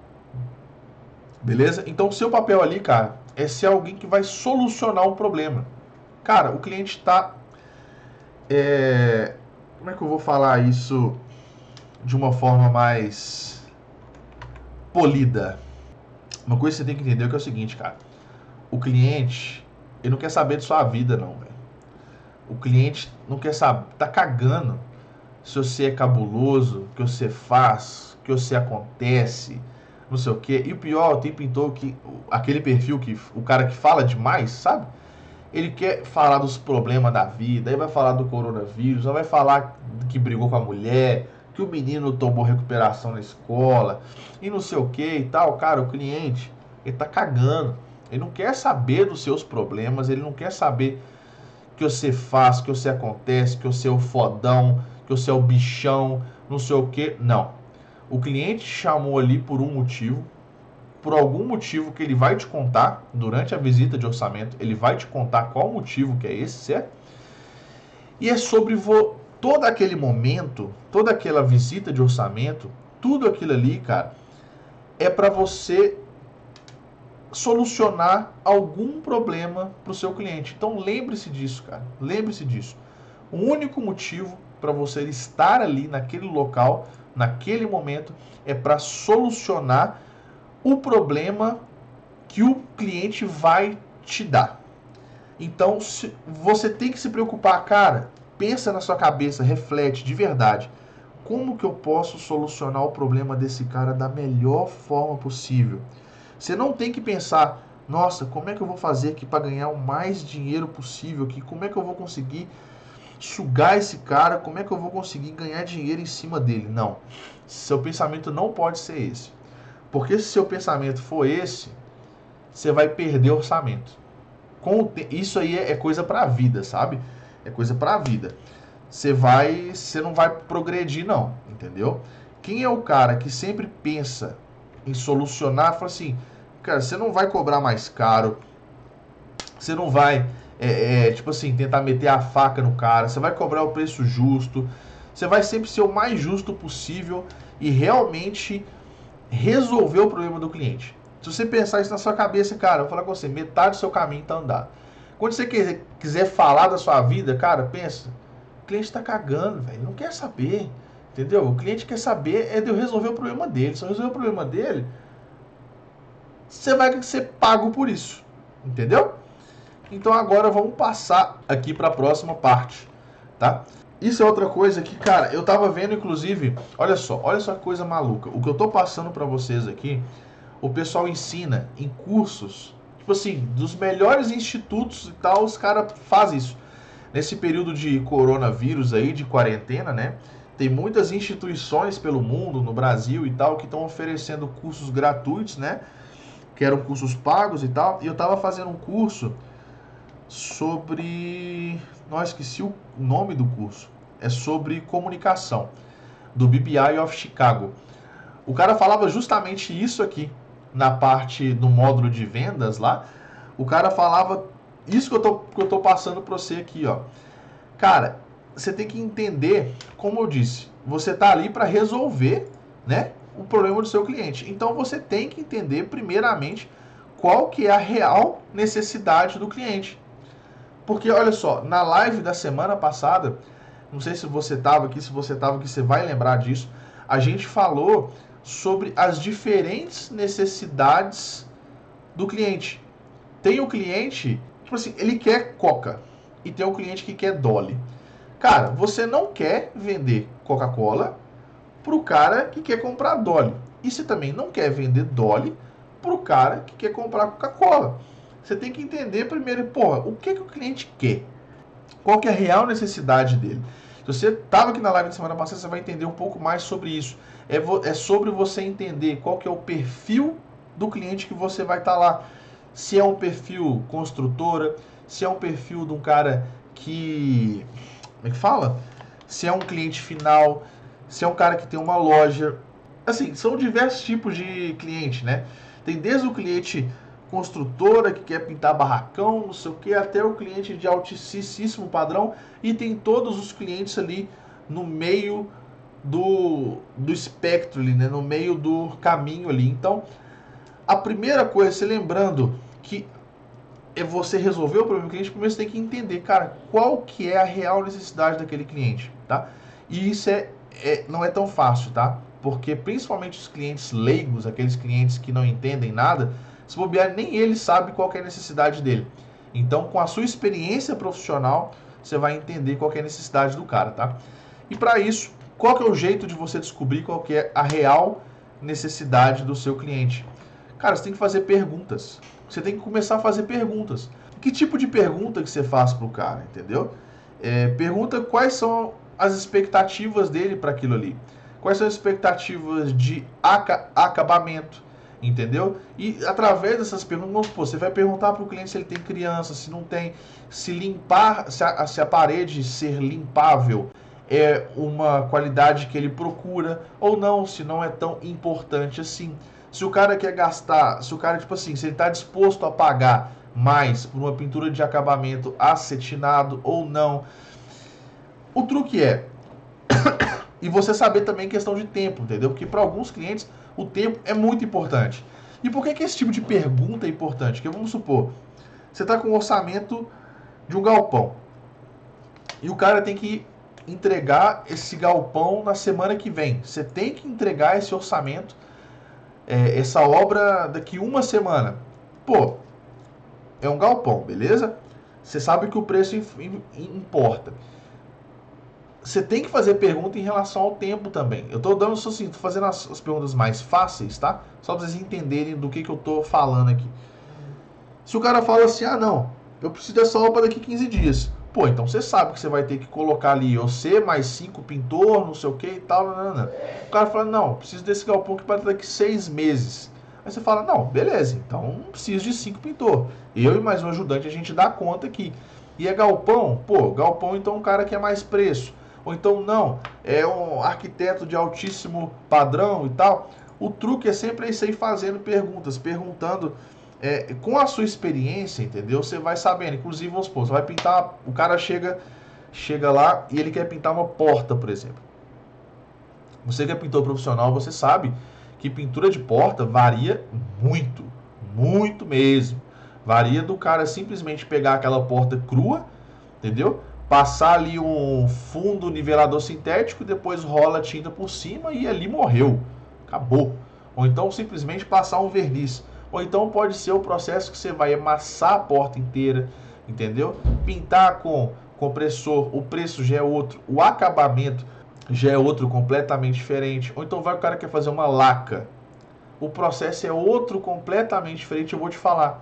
[SPEAKER 1] Beleza? Então, o seu papel ali, cara, é ser alguém que vai solucionar um problema. Cara, o cliente está... Como é que eu vou falar isso de uma forma mais polida? Uma coisa que você tem que entender é o seguinte, cara. O cliente, ele não quer saber de sua vida, não, velho. O cliente não quer saber, tá cagando se você é cabuloso, o que você faz, o que você acontece, não sei o quê. E o pior, tem pintor que aquele perfil que o cara que fala demais, sabe? Ele quer falar dos problemas da vida, aí vai falar do coronavírus, aí vai falar que brigou com a mulher, que o menino tomou recuperação na escola, e não sei o que e tal. Cara, o cliente, ele tá cagando. Ele não quer saber dos seus problemas, ele não quer saber que você faz, que você acontece, que você é o fodão, que você é o bichão, não sei o que. Não. O cliente chamou ali por um motivo, por algum motivo que ele vai te contar durante a visita de orçamento, ele vai te contar qual o motivo que é esse, certo? E é sobre todo aquele momento, toda aquela visita de orçamento, tudo aquilo ali, cara, é para você solucionar algum problema para o seu cliente. Então lembre-se disso, cara. Lembre-se disso. O único motivo para você estar ali naquele local, naquele momento, é para solucionar o problema que o cliente vai te dar. Então, você tem que se preocupar, cara. Pensa na sua cabeça, reflete de verdade. Como que eu posso solucionar o problema desse cara da melhor forma possível? Você não tem que pensar, nossa, como é que eu vou fazer aqui para ganhar o mais dinheiro possível aqui? Como é que eu vou conseguir sugar esse cara? Como é que eu vou conseguir ganhar dinheiro em cima dele? Não. Seu pensamento não pode ser esse. Porque se seu pensamento for esse, você vai perder orçamento. Isso aí é coisa para a vida, sabe? É coisa para a vida. Você não vai progredir não, entendeu? Quem é o cara que sempre pensa em solucionar, fala assim, cara, você não vai cobrar mais caro, você não vai, tipo assim, tentar meter a faca no cara, você vai cobrar o preço justo, você vai sempre ser o mais justo possível e realmente resolver o problema do cliente. Se você pensar isso na sua cabeça, cara, eu vou falar com você, metade do seu caminho tá andado. Quando você quiser falar da sua vida, cara, pensa, o cliente tá cagando, velho, não quer saber, entendeu? O cliente quer saber é de eu resolver o problema dele. Se eu resolver o problema dele, você vai ser pago por isso, entendeu? Então agora vamos passar aqui para a próxima parte, tá? Isso é outra coisa que, cara, eu tava vendo, inclusive, olha só que coisa maluca. O que eu tô passando para vocês aqui, o pessoal ensina em cursos, tipo assim, dos melhores institutos e tal, os caras fazem isso. Nesse período de coronavírus aí, de quarentena, né? Tem muitas instituições pelo mundo, no Brasil e tal, que estão oferecendo cursos gratuitos, né? Que eram cursos pagos e tal. E eu tava fazendo um curso sobre... Não, esqueci o nome do curso. É sobre comunicação, do BBI of Chicago. O cara falava justamente isso aqui, na parte do módulo de vendas lá. O cara falava isso que eu tô passando para você aqui, ó. Cara, você tem que entender, como eu disse, você tá ali para resolver, né, o problema do seu cliente. Então você tem que entender primeiramente qual que é a real necessidade do cliente. Porque olha só, na live da semana passada, não sei se você estava aqui, se você estava aqui, você vai lembrar disso. A gente falou sobre as diferentes necessidades do cliente. Tem o cliente, tipo assim, ele quer Coca e tem o cliente que quer Dolly. Cara, você não quer vender Coca-Cola pro cara que quer comprar Dolly. E você também não quer vender Dolly pro cara que quer comprar Coca-Cola. Você tem que entender primeiro, porra, o que o cliente quer? Qual que é a real necessidade dele? Se você estava aqui na live da semana passada, você vai entender um pouco mais sobre isso. É sobre você entender qual que é o perfil do cliente que você vai estar lá. Se é um perfil construtora, se é um perfil de um cara que... Como é que fala? Se é um cliente final, se é um cara que tem uma loja. Assim, são diversos tipos de cliente, né? Tem desde o cliente construtora que quer pintar barracão, não sei o que, até o cliente de altíssimo padrão, e tem todos os clientes ali no meio do espectro ali, né? No meio do caminho ali. Então, a primeira coisa, se lembrando que é você resolver o problema do cliente, primeiro você tem que entender, cara, qual que é a real necessidade daquele cliente, tá? E isso não é tão fácil, tá? Porque principalmente os clientes leigos, aqueles clientes que não entendem nada, se bobear, nem ele sabe qual que é a necessidade dele. Então, com a sua experiência profissional, você vai entender qual que é a necessidade do cara, tá? E para isso, qual que é o jeito de você descobrir qual que é a real necessidade do seu cliente? Cara, você tem que fazer perguntas. Você tem que começar a fazer perguntas. Que tipo de pergunta que você faz pro cara, entendeu? Pergunta quais são as expectativas dele para aquilo ali. Quais são as expectativas de acabamento, entendeu? E através dessas perguntas, vamos supor, você vai perguntar para o cliente se ele tem criança, se não tem, se limpar, se a parede ser limpável é uma qualidade que ele procura ou não, se não é tão importante assim. Se o cara quer gastar, se o cara, tipo assim, se ele está disposto a pagar mais por uma pintura de acabamento acetinado ou não. O truque é, e você saber também questão de tempo, entendeu? Porque para alguns clientes o tempo é muito importante. E por que esse tipo de pergunta é importante? Porque vamos supor, você está com um orçamento de um galpão e o cara tem que entregar esse galpão na semana que vem. Você tem que entregar esse orçamento, essa obra daqui uma semana. Pô, é um galpão, beleza? Você sabe que o preço importa. Você tem que fazer pergunta em relação ao tempo também. Eu tô dando assim, tô fazendo as perguntas mais fáceis, tá? Só pra vocês entenderem do que eu tô falando aqui. Se o cara fala assim, ah não, eu preciso dessa obra daqui 15 dias. Pô, então você sabe que você vai ter que colocar ali você mais 5 pintor, não sei o que e tal. Não. O cara fala, não, preciso desse galpão que para daqui 6 meses. Aí você fala, não, beleza, então não preciso de 5 pintor. Eu e mais um ajudante a gente dá conta aqui. E é galpão? Pô, galpão então um cara que é mais preço. Ou então não, é um arquiteto de altíssimo padrão e tal. O truque é sempre isso aí, fazendo perguntas, perguntando com a sua experiência, entendeu? Você vai sabendo. Inclusive, vamos supor, você vai pintar, o cara chega lá e ele quer pintar uma porta, por exemplo. Você que é pintor profissional, você sabe que pintura de porta varia muito, muito mesmo. Varia do cara simplesmente pegar aquela porta crua, entendeu? Passar ali um fundo nivelador sintético, depois rola tinta por cima e ali morreu. Acabou. Ou então simplesmente passar um verniz. Ou então pode ser o processo que você vai amassar a porta inteira, entendeu? Pintar com compressor, o preço já é outro, o acabamento já é outro completamente diferente. Ou então vai o cara quer fazer uma laca. O processo é outro completamente diferente, eu vou te falar.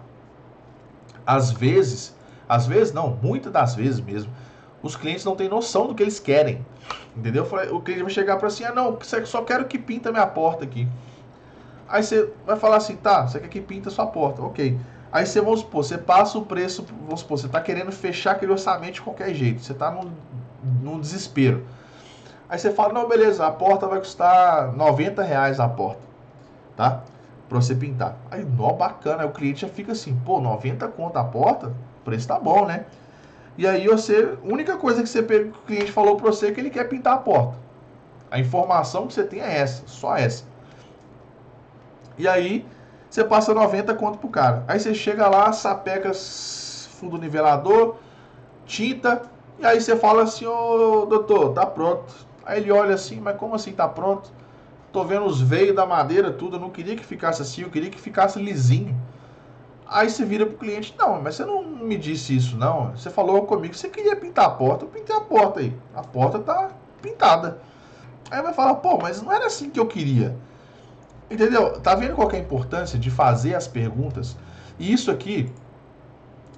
[SPEAKER 1] Às vezes não, muitas das vezes mesmo, os clientes não têm noção do que eles querem, entendeu? O cliente vai chegar para assim, ah não, só quero que pinta minha porta aqui. Aí você vai falar assim, tá, você quer que pinta a sua porta, ok. Aí você, vamos supor, você passa o preço, vamos supor, você está querendo fechar aquele orçamento de qualquer jeito, você está num desespero. Aí você fala, não, beleza, a porta vai custar R$90 a porta, tá? Pra você pintar. Aí, nó, bacana, aí o cliente já fica assim, pô, 90 conto a porta, o preço tá bom, né? E aí você, a única coisa que o cliente falou pra você é que ele quer pintar a porta. A informação que você tem é essa, só essa. E aí, você passa 90 conto pro cara. Aí você chega lá, sapeca fundo nivelador, tinta, e aí você fala assim, ô doutor, tá pronto. Aí ele olha assim, mas como assim tá pronto? Tô vendo os veios da madeira, tudo, eu não queria que ficasse assim, eu queria que ficasse lisinho. Aí você vira pro cliente, não, mas você não me disse isso não, você falou comigo que você queria pintar a porta, eu pintei a porta aí, a porta tá pintada. Aí vai falar, pô, mas não era assim que eu queria. Entendeu? Tá vendo qual que é a importância de fazer as perguntas? E isso aqui,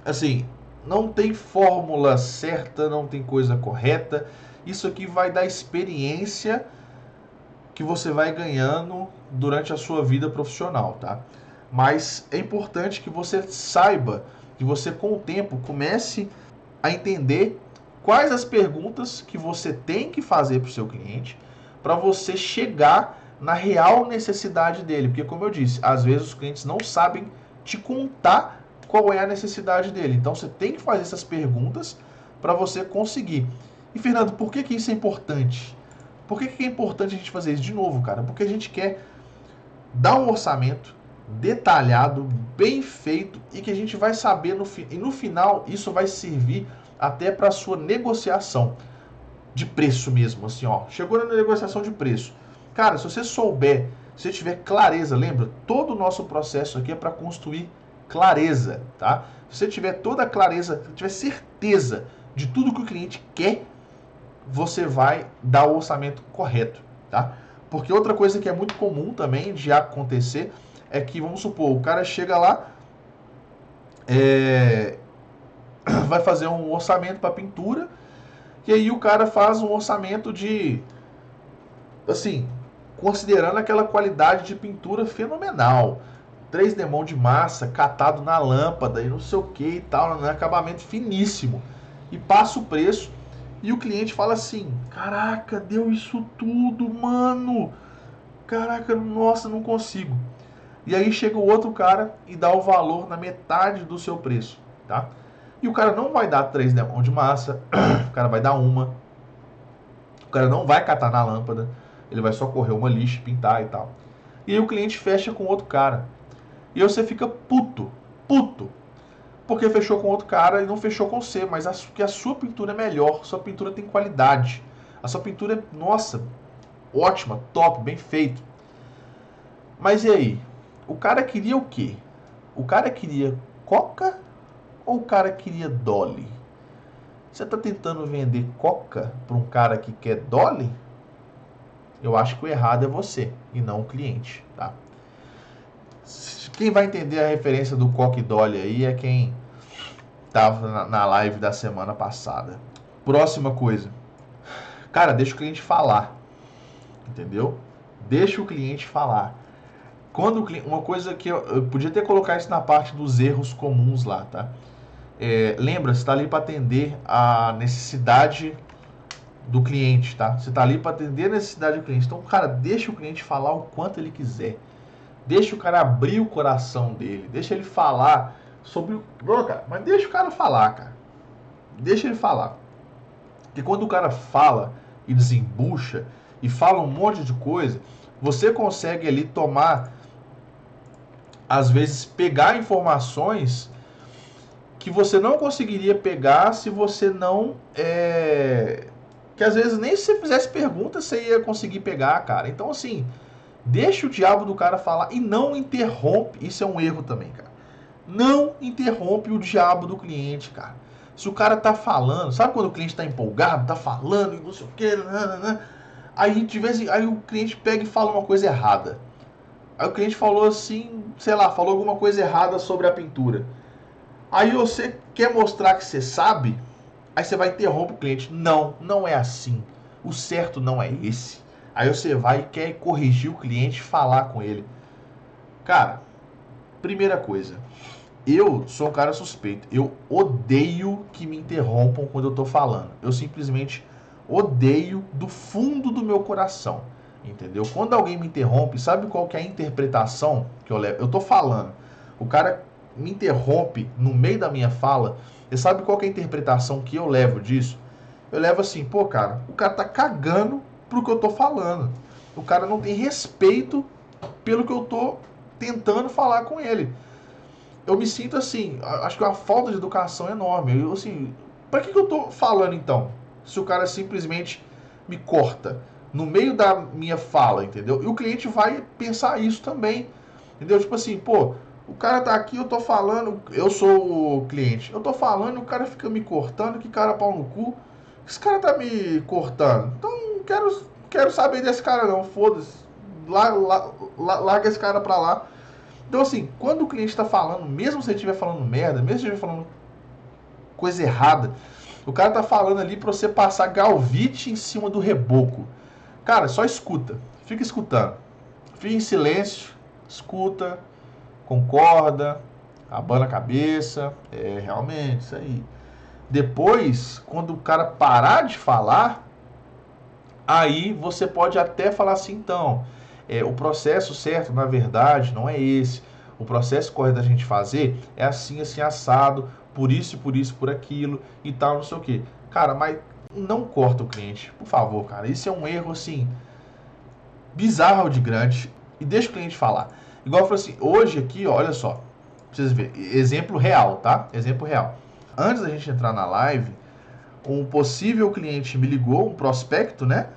[SPEAKER 1] assim, não tem fórmula certa, não tem coisa correta. Isso aqui vai dar experiência que você vai ganhando durante a sua vida profissional, tá? Mas é importante que você saiba, que você com o tempo comece a entender quais as perguntas que você tem que fazer para o seu cliente para você chegar na real necessidade dele. Porque, como eu disse, às vezes os clientes não sabem te contar qual é a necessidade dele. Então, você tem que fazer essas perguntas para você conseguir. E, Fernando, por que isso é importante? Por que é importante a gente fazer isso de novo, cara? Porque a gente quer dar um orçamento detalhado, bem feito e que a gente vai saber e no final isso vai servir até para a sua negociação de preço mesmo, assim, ó. Chegou na negociação de preço. Cara, se você souber, se você tiver clareza, lembra, todo o nosso processo aqui é para construir clareza, tá? Se você tiver toda a clareza, se tiver certeza de tudo que o cliente quer, você vai dar o orçamento correto, tá? Porque outra coisa que é muito comum também de acontecer é que, vamos supor, o cara chega lá, vai fazer um orçamento para pintura, e aí o cara faz um orçamento de, assim, considerando aquela qualidade de pintura fenomenal. 3D mão de massa, catado na lâmpada e não sei o que e tal, um acabamento finíssimo. E passa o preço e o cliente fala assim: caraca, deu isso tudo, mano. Caraca, nossa, não consigo. E aí chega o outro cara e dá o valor na metade do seu preço, tá? E o cara não vai dar 3D mão de massa, o cara vai dar uma. O cara não vai catar na lâmpada, ele vai só correr uma lixa, pintar e tal. E aí o cliente fecha com outro cara. E você fica puto, puto, porque fechou com outro cara e não fechou com você, mas que a sua pintura é melhor, sua pintura tem qualidade, a sua pintura é, nossa, ótima, top, bem feito. Mas e aí? O cara queria o quê? O cara queria Coca ou o cara queria Dolly? Você está tentando vender Coca para um cara que quer Dolly? Eu acho que o errado é você e não o cliente, tá? Quem vai entender a referência do Coca e Dolly aí é quem estava na live da semana passada. Próxima coisa. Cara, deixa o cliente falar. Entendeu? Deixa o cliente falar. Quando o cliente, uma coisa que eu podia até colocar isso na parte dos erros comuns lá, tá? Lembra, você está ali para atender a necessidade do cliente, tá? Você está ali para atender a necessidade do cliente. Então, cara, deixa o cliente falar o quanto ele quiser. Deixa o cara abrir o coração dele. Deixa ele falar sobre o... cara, mas deixa o cara falar, cara. Deixa ele falar. Porque quando o cara fala e desembucha e fala um monte de coisa, você consegue ali tomar, às vezes, pegar informações que você não conseguiria pegar se você não... que às vezes nem se você fizesse pergunta você ia conseguir pegar, cara. Então, assim, deixa o diabo do cara falar e não interrompe. Isso é um erro também, cara. Não interrompe o diabo do cliente, cara. Se o cara tá falando, sabe quando o cliente tá empolgado, tá falando e não sei o que, aí de vez aí o cliente pega e fala uma coisa errada. Aí o cliente falou assim, sei lá, falou alguma coisa errada sobre a pintura. Aí você quer mostrar que você sabe, aí você vai interromper o cliente. Não, não é assim. O certo não é esse. Aí você vai e quer corrigir o cliente, falar com ele. Cara, primeira coisa, eu sou um cara suspeito. Eu odeio que me interrompam quando eu tô falando. Eu simplesmente odeio do fundo do meu coração. Entendeu? Quando alguém me interrompe, sabe qual que é a interpretação que eu levo? Eu tô falando. O cara me interrompe no meio da minha fala. Você sabe qual que é a interpretação que eu levo disso? Eu levo assim, pô, cara, o cara tá cagando pro que eu tô falando. O cara não tem respeito pelo que eu tô tentando falar com ele. Eu me sinto assim, acho que é uma falta de educação enorme. Eu, assim, pra que eu tô falando então? Se o cara simplesmente me corta no meio da minha fala, entendeu? E o cliente vai pensar isso também, entendeu? Tipo assim, pô, o cara tá aqui, eu tô falando, eu sou o cliente, eu tô falando, o cara fica me cortando, que cara pau no cu. Esse cara tá me cortando. Então, quero saber desse cara não, foda-se. Larga esse cara pra lá. Então, assim, quando o cliente está falando, mesmo se ele estiver falando merda, mesmo se ele estiver falando coisa errada, o cara tá falando ali para você passar galvite em cima do reboco. Cara, só escuta. Fica escutando. Fica em silêncio, escuta, concorda, abana a cabeça. Realmente, isso aí. Depois, quando o cara parar de falar, aí você pode até falar assim, então, o processo certo, na verdade, não é esse. O processo correto da gente fazer é assim, assim, assado, por isso, por isso, por aquilo e tal, não sei o que. Cara, mas não corta o cliente, por favor, cara. Isso é um erro, assim, bizarro de grande. E deixa o cliente falar. Igual eu falei assim, hoje aqui, ó, olha só. Pra vocês verem, exemplo real, tá? Exemplo real. Antes da gente entrar na live, um possível cliente me ligou, um prospecto, né?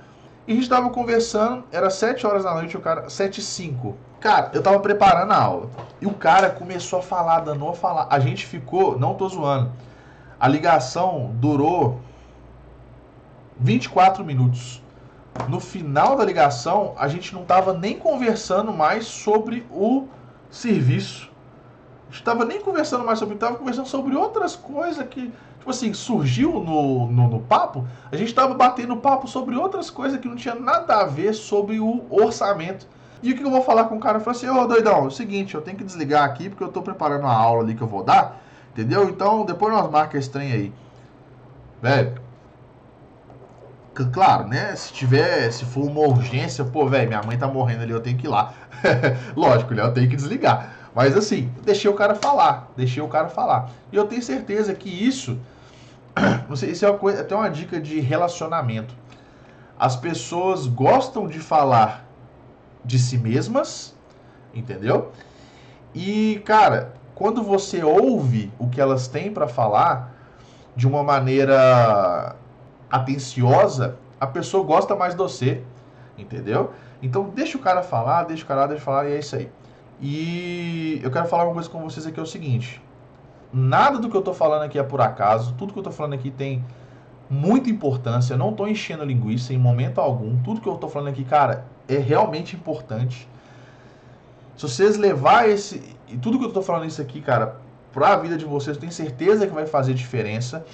[SPEAKER 1] E a gente tava conversando, era 7 horas da noite, o cara, 7h05. Cara, eu tava preparando a aula. E o cara começou a falar, danou a falar. A gente ficou, não tô zoando, a ligação durou 24 minutos. No final da ligação, a gente não tava nem conversando mais sobre o serviço. A gente tava nem conversando mais sobre, tava conversando sobre outras coisas que, tipo assim, surgiu no papo. A gente tava batendo papo sobre outras coisas que não tinha nada a ver sobre o orçamento. E o que eu vou falar com o cara? Eu falei assim, ô doidão, é o seguinte, eu tenho que desligar aqui porque eu tô preparando uma aula ali que eu vou dar, entendeu? Então depois nós marcamos esse trem aí. Velho, claro, né? Se for uma urgência, pô, velho, minha mãe tá morrendo ali, eu tenho que ir lá. Lógico, né? Eu tenho que desligar. Mas assim, deixei o cara falar, deixei o cara falar. E eu tenho certeza que isso, não sei, isso é até uma dica de relacionamento. As pessoas gostam de falar de si mesmas, entendeu? E, cara, quando você ouve o que elas têm para falar de uma maneira atenciosa, a pessoa gosta mais de você, entendeu? Então deixa o cara falar, deixa falar, e é isso aí. E eu quero falar uma coisa com vocês aqui, é o seguinte: nada do que eu tô falando aqui é por acaso, tudo que eu tô falando aqui tem muita importância, eu não tô enchendo linguiça em momento algum, tudo que eu tô falando aqui, cara, é realmente importante. Se vocês levar e tudo que eu tô falando isso aqui, cara, pra vida de vocês, eu tenho certeza que vai fazer diferença.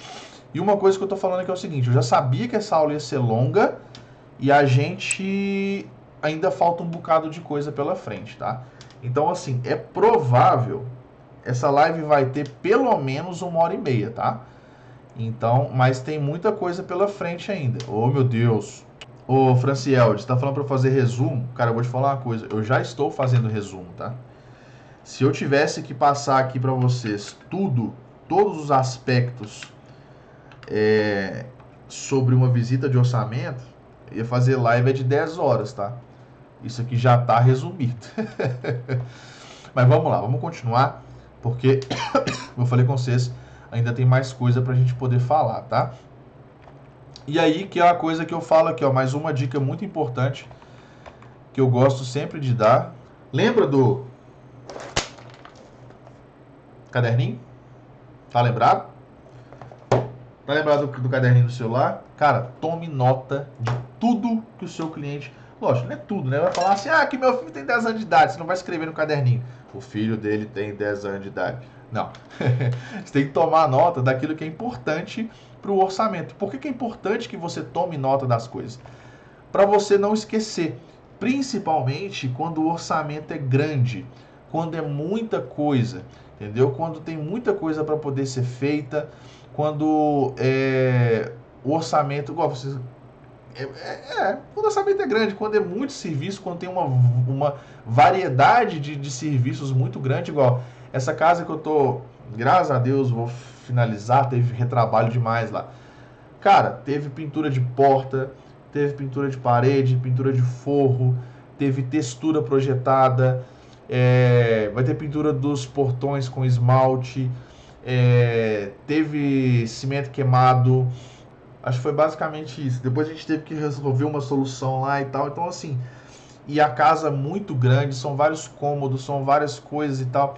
[SPEAKER 1] E uma coisa que eu tô falando aqui é o seguinte, eu já sabia que essa aula ia ser longa e a gente ainda falta um bocado de coisa pela frente, tá? Então, assim, é provável, essa live vai ter pelo menos 1h30, tá? Então, mas tem muita coisa pela frente ainda. Oh, meu Deus. Ô, Franciel, você tá falando pra eu fazer resumo? Cara, eu vou te falar uma coisa, eu já estou fazendo resumo, tá? Se eu tivesse que passar aqui pra vocês todos os aspectos sobre uma visita de orçamento, eu ia fazer live de 10 horas, tá? Isso aqui já tá resumido. Mas vamos lá, vamos continuar, porque, como eu falei com vocês, ainda tem mais coisa pra gente poder falar, tá? E aí, que é a coisa que eu falo aqui, ó, mais uma dica muito importante, que eu gosto sempre de dar. Lembra do caderninho? Tá lembrado? Tá lembrado do caderninho do celular? Cara, tome nota de tudo que o seu cliente... Lógico, não é tudo, né? Vai falar assim, ah, que meu filho tem 10 anos de idade. Você não vai escrever no caderninho. O filho dele tem 10 anos de idade. Não. Você tem que tomar nota daquilo que é importante para o orçamento. Por que é importante que você tome nota das coisas? Para você não esquecer. Principalmente quando o orçamento é grande. Quando é muita coisa. Entendeu? Quando tem muita coisa para poder ser feita. Quando o orçamento... Igual vocês... quando o orçamento é grande, quando é muito serviço, quando tem uma variedade de serviços muito grande, igual essa casa que eu tô, graças a Deus, vou finalizar, teve retrabalho demais lá. Cara, teve pintura de porta, teve pintura de parede, pintura de forro, teve textura projetada, vai ter pintura dos portões com esmalte, teve cimento queimado. Acho que foi basicamente isso. Depois a gente teve que resolver uma solução lá e tal. Então, assim, e a casa muito grande, são vários cômodos, são várias coisas e tal.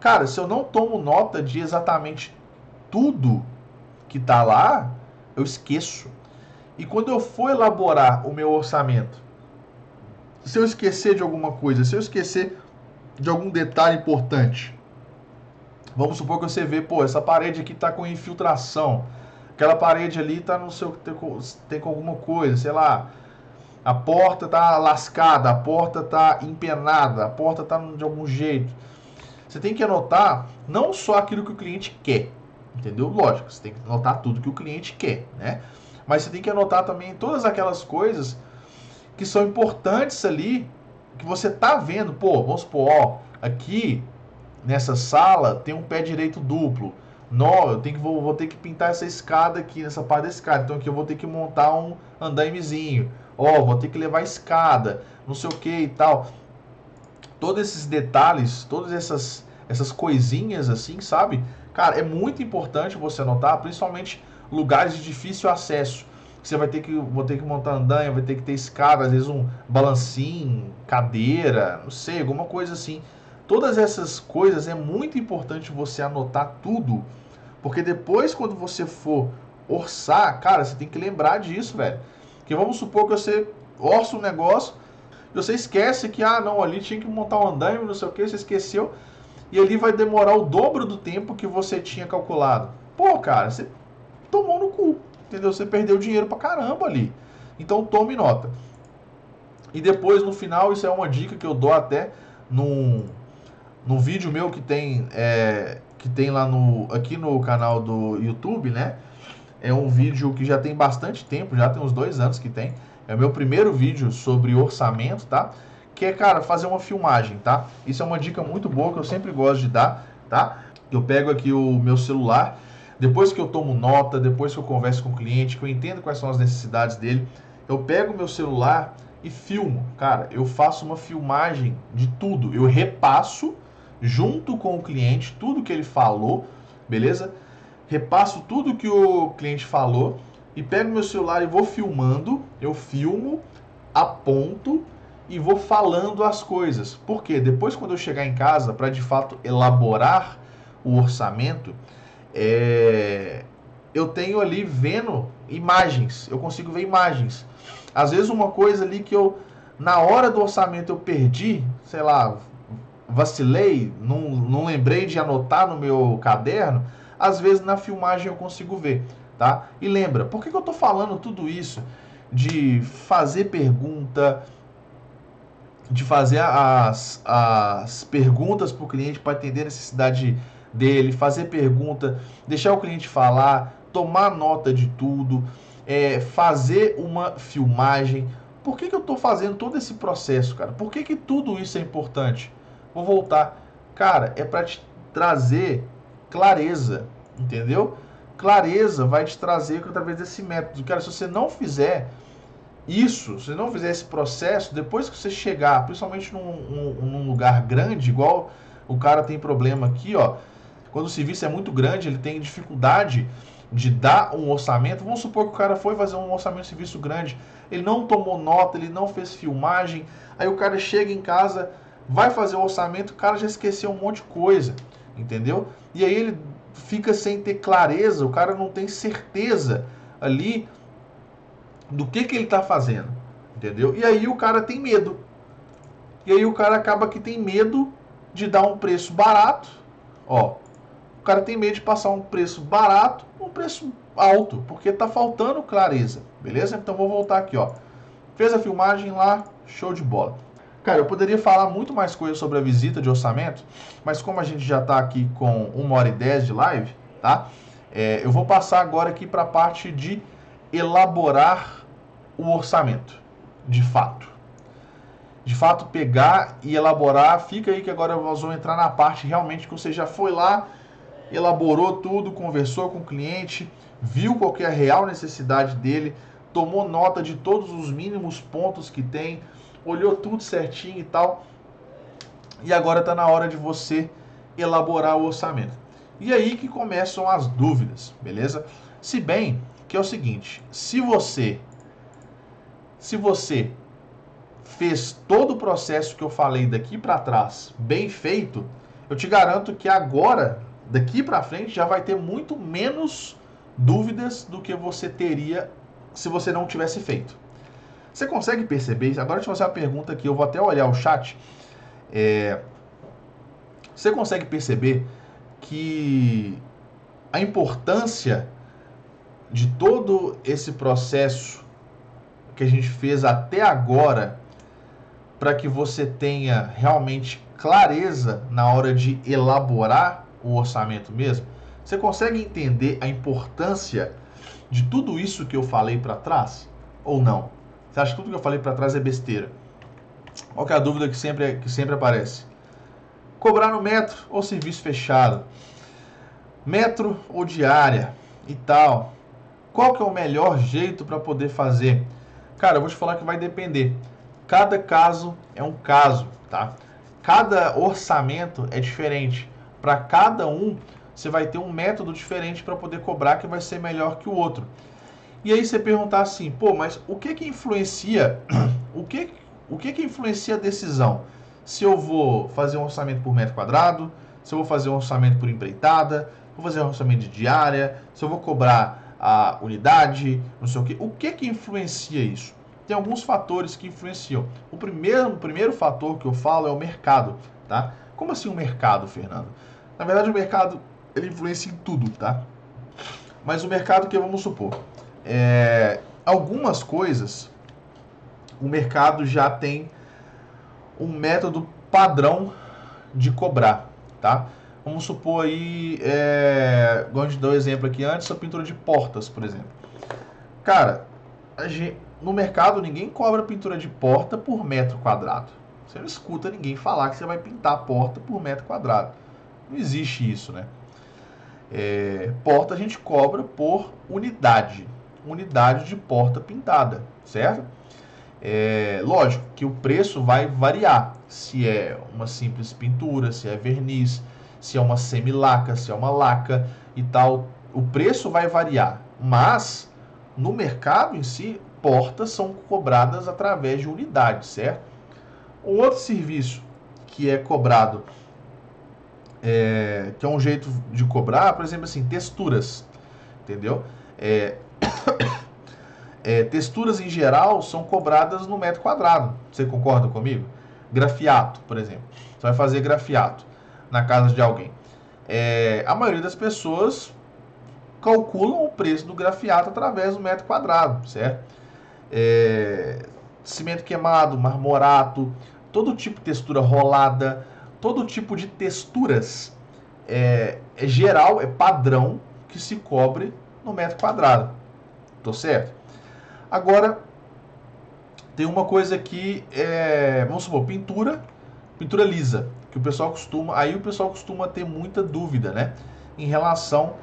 [SPEAKER 1] Cara, se eu não tomo nota de exatamente tudo que tá lá, eu esqueço. E quando eu for elaborar o meu orçamento, se eu esquecer de alguma coisa, se eu esquecer de algum detalhe importante, vamos supor que você vê, pô, essa parede aqui tá com infiltração. Aquela parede ali tá no seu tem com alguma coisa, sei lá. A porta tá lascada, a porta tá empenada, a porta tá de algum jeito. Você tem que anotar não só aquilo que o cliente quer, entendeu? Lógico, você tem que anotar tudo que o cliente quer, né? Mas você tem que anotar também todas aquelas coisas que são importantes ali, que você tá vendo. Pô, vamos supor, ó, aqui nessa sala tem um pé direito duplo. Não, vou ter que pintar essa escada aqui, nessa parte da escada. Então aqui eu vou ter que montar um andaimezinho. Ó, vou ter que levar escada, não sei o que e tal. Todos esses detalhes, todas essas coisinhas assim, sabe? Cara, é muito importante você anotar, principalmente lugares de difícil acesso. Você vou ter que montar andaime, vai ter que ter escada, às vezes um balancinho, cadeira, não sei, alguma coisa assim. Todas essas coisas é muito importante você anotar tudo, porque depois quando você for orçar, cara, você tem que lembrar disso, velho. Porque vamos supor que você orça um negócio, e você esquece que, ah, não, ali tinha que montar um andaime, não sei o que, você esqueceu. e ali vai demorar o dobro do tempo que você tinha calculado. Pô, cara, você tomou no cu, entendeu? Você perdeu dinheiro pra caramba ali. Então tome nota. E depois, no final, isso é uma dica que eu dou até num vídeo meu que tem lá aqui no canal do YouTube, né? É um vídeo que já tem bastante tempo, já tem uns 2 anos que tem. É o meu primeiro vídeo sobre orçamento, tá? Que é, cara, fazer uma filmagem, tá? Isso é uma dica muito boa que eu sempre gosto de dar, tá? Eu pego aqui o meu celular, depois que eu tomo nota, depois que eu converso com o cliente, que eu entendo quais são as necessidades dele, eu pego o meu celular e filmo. Cara, eu faço uma filmagem de tudo. Eu repasso junto com o cliente tudo que ele falou, beleza? Repasso tudo que o cliente falou e pego meu celular e vou filmando. Eu filmo, aponto e vou falando as coisas. Porque depois, quando eu chegar em casa para de fato elaborar o orçamento, eu tenho ali vendo imagens. Eu consigo ver imagens. Às vezes uma coisa ali que eu na hora do orçamento eu perdi, sei lá, vacilei, não lembrei de anotar no meu caderno, às vezes na filmagem eu consigo ver, tá? E lembra, por que eu tô falando tudo isso? De fazer pergunta, de fazer as perguntas para o cliente para entender a necessidade dele, fazer pergunta, deixar o cliente falar, tomar nota de tudo, fazer uma filmagem. Por que eu estou fazendo todo esse processo, cara? Por que tudo isso é importante? Vou voltar. Cara, é para te trazer clareza, entendeu? Clareza vai te trazer através desse método. Cara, se você não fizer isso, se você não fizer esse processo, depois que você chegar, principalmente num lugar grande, igual o cara tem problema aqui, ó, quando o serviço é muito grande, ele tem dificuldade de dar um orçamento. Vamos supor que o cara foi fazer um orçamento de serviço grande, ele não tomou nota, ele não fez filmagem, aí o cara chega em casa, vai fazer o orçamento, o cara já esqueceu um monte de coisa, entendeu? E aí ele fica sem ter clareza, o cara não tem certeza ali do que ele está fazendo, entendeu? E aí o cara tem medo. E aí o cara acaba que tem medo de dar um preço barato, ó. O cara tem medo de passar um preço barato, um preço alto, porque tá faltando clareza, beleza? Então vou voltar aqui, ó. Fez a filmagem lá, show de bola. Cara, eu poderia falar muito mais coisas sobre a visita de orçamento, mas como a gente já tá aqui com 1h10 de live, tá? Eu vou passar agora aqui para a parte de elaborar o orçamento, de fato. De fato, pegar e elaborar. Fica aí que agora nós vamos entrar na parte realmente que você já foi lá, elaborou tudo, conversou com o cliente, viu qual que é a real necessidade dele, tomou nota de todos os mínimos pontos que tem, olhou tudo certinho e tal. E agora está na hora de você elaborar o orçamento. E aí que começam as dúvidas, beleza? Se bem que é o seguinte, se você fez todo o processo que eu falei daqui para trás bem feito, eu te garanto que agora, daqui para frente, já vai ter muito menos dúvidas do que você teria se você não tivesse feito. Você consegue perceber? Agora deixa eu fazer uma pergunta aqui, eu vou até olhar o chat. Você consegue perceber que a importância de todo esse processo que a gente fez até agora para que você tenha realmente clareza na hora de elaborar o orçamento mesmo? Você consegue entender a importância de tudo isso que eu falei para trás? Ou não? Você acha que tudo que eu falei para trás é besteira? Qual que é a dúvida que sempre aparece? Cobrar no metro ou serviço fechado? Metro ou diária e tal? Qual que é o melhor jeito para poder fazer? Cara, eu vou te falar que vai depender. Cada caso é um caso, tá? Cada orçamento é diferente. Para cada um, você vai ter um método diferente para poder cobrar que vai ser melhor que o outro. E aí você perguntar assim, pô, mas o que influencia? O que influencia a decisão? Se eu vou fazer um orçamento por metro quadrado, se eu vou fazer um orçamento por empreitada, vou fazer um orçamento de diária, se eu vou cobrar a unidade, não sei o quê. O que influencia isso? Tem alguns fatores que influenciam. O primeiro fator que eu falo é o mercado, tá? Como assim o mercado, Fernando? Na verdade, o mercado, ele influencia em tudo, tá? Mas o mercado que vamos supor, algumas coisas, o mercado já tem um método padrão de cobrar, tá? Vamos supor aí, igual a gente deu o exemplo aqui antes, a pintura de portas, por exemplo. Cara, no mercado ninguém cobra pintura de porta por metro quadrado. Você não escuta ninguém falar que você vai pintar a porta por metro quadrado. Não existe isso, né? Porta a gente cobra por unidade de porta pintada, certo? Lógico que o preço vai variar, se é uma simples pintura, se é verniz, se é uma semi-laca, se é uma laca e tal, o preço vai variar, mas no mercado em si, portas são cobradas através de unidade, certo? Um outro serviço que é cobrado, que é um jeito de cobrar, por exemplo, assim, texturas, entendeu? Texturas em geral são cobradas no metro quadrado. Você concorda comigo? Grafiato, por exemplo. Você vai fazer grafiato na casa de alguém. A maioria das pessoas calculam o preço do grafiato através do metro quadrado, certo? Cimento queimado, marmorato, todo tipo de textura rolada, todo tipo de texturas geral, é padrão que se cobre no metro quadrado. Tô certo? Agora, tem uma coisa que vamos supor, pintura lisa, que o pessoal costuma ter muita dúvida, né? Em relação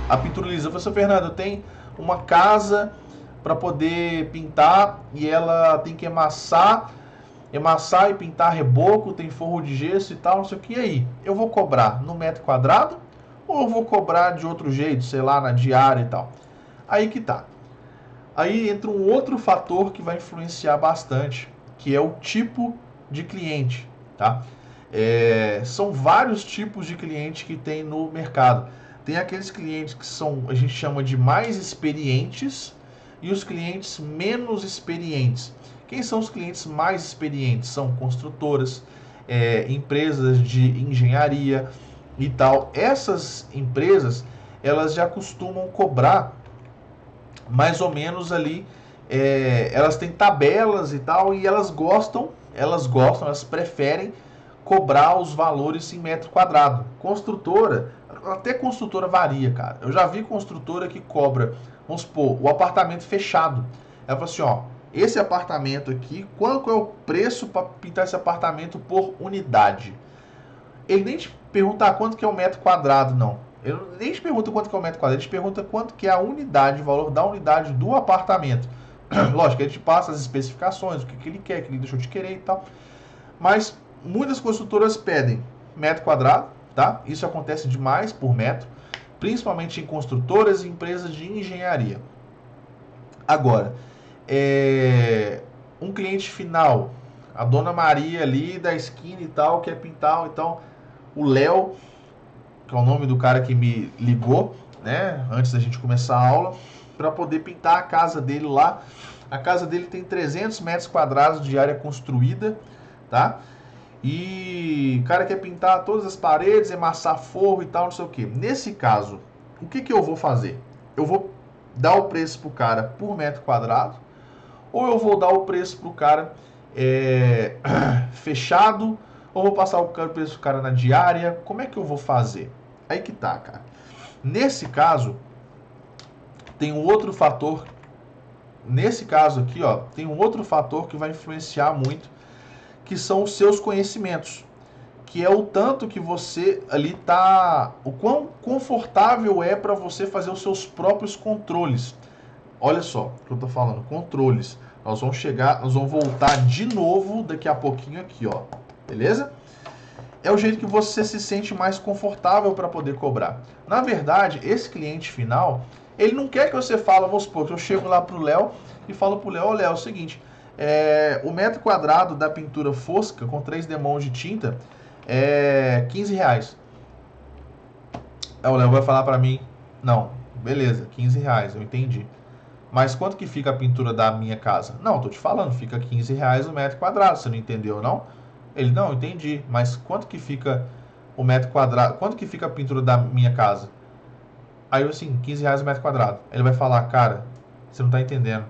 [SPEAKER 1] à pintura lisa. Você, Fernando, tem uma casa para poder pintar e ela tem que emassar e pintar reboco, tem forro de gesso e tal, não sei o que. E aí? Eu vou cobrar no metro quadrado ou eu vou cobrar de outro jeito, sei lá, na diária e tal? Aí que tá. Aí entra um outro fator que vai influenciar bastante, que é o tipo de cliente, tá? São vários tipos de cliente que tem no mercado. Tem aqueles clientes que a gente chama de mais experientes e os clientes menos experientes. Quem são os clientes mais experientes? São construtoras, empresas de engenharia e tal. Essas empresas, elas já costumam cobrar mais ou menos ali, elas têm tabelas e tal, e elas preferem cobrar os valores em metro quadrado. Até construtora varia, cara. Eu já vi construtora que cobra, vamos supor, o apartamento fechado. Ela fala assim, ó, esse apartamento aqui, qual é o preço para pintar esse apartamento por unidade? Ele nem te pergunta quanto que é o metro quadrado, não. Ele nem te pergunta quanto que é o metro quadrado, ele te pergunta quanto que é a unidade, o valor da unidade do apartamento. Lógico, ele te passa as especificações, o que ele quer, o que ele deixou de querer e tal. Mas muitas construtoras pedem metro quadrado, tá? Isso acontece demais por metro, principalmente em construtoras e empresas de engenharia. Agora, um cliente final, a dona Maria ali da esquina e tal, quer pintar, então o Léo, que é o nome do cara que me ligou, né, antes da gente começar a aula, para poder pintar a casa dele lá. A casa dele tem 300 metros quadrados de área construída, tá? E o cara quer pintar todas as paredes, emassar forro e tal, não sei o que. Nesse caso, o que eu vou fazer? Eu vou dar o preço pro cara por metro quadrado, ou eu vou dar o preço pro cara fechado, ou vou passar o preço pro cara na diária? Como é que eu vou fazer? Aí que tá, cara. Nesse caso, tem um outro fator. Nesse caso aqui, ó, tem um outro fator que vai influenciar muito, que são os seus conhecimentos. Que é o tanto que você ali tá. O quão confortável é para você fazer os seus próprios controles. Olha só o que eu tô falando, controles. Nós vamos voltar de novo daqui a pouquinho aqui, ó. Beleza? É o jeito que você se sente mais confortável para poder cobrar. Na verdade, esse cliente final, ele não quer que você fale, vamos supor, que eu chego lá pro Léo e falo pro Léo, Léo, é o seguinte, o metro quadrado da pintura fosca com 3 demãos de tinta é R$15. Aí o Léo vai falar para mim, não, beleza, R$15, eu entendi. Mas quanto que fica a pintura da minha casa? Não, tô te falando, fica R$15 o metro quadrado, você não entendeu, não? Ele, não, entendi, mas quanto que fica o metro quadrado? Quanto que fica a pintura da minha casa? Aí eu assim, R$ 15 o metro quadrado. Ele vai falar, cara, você não tá entendendo.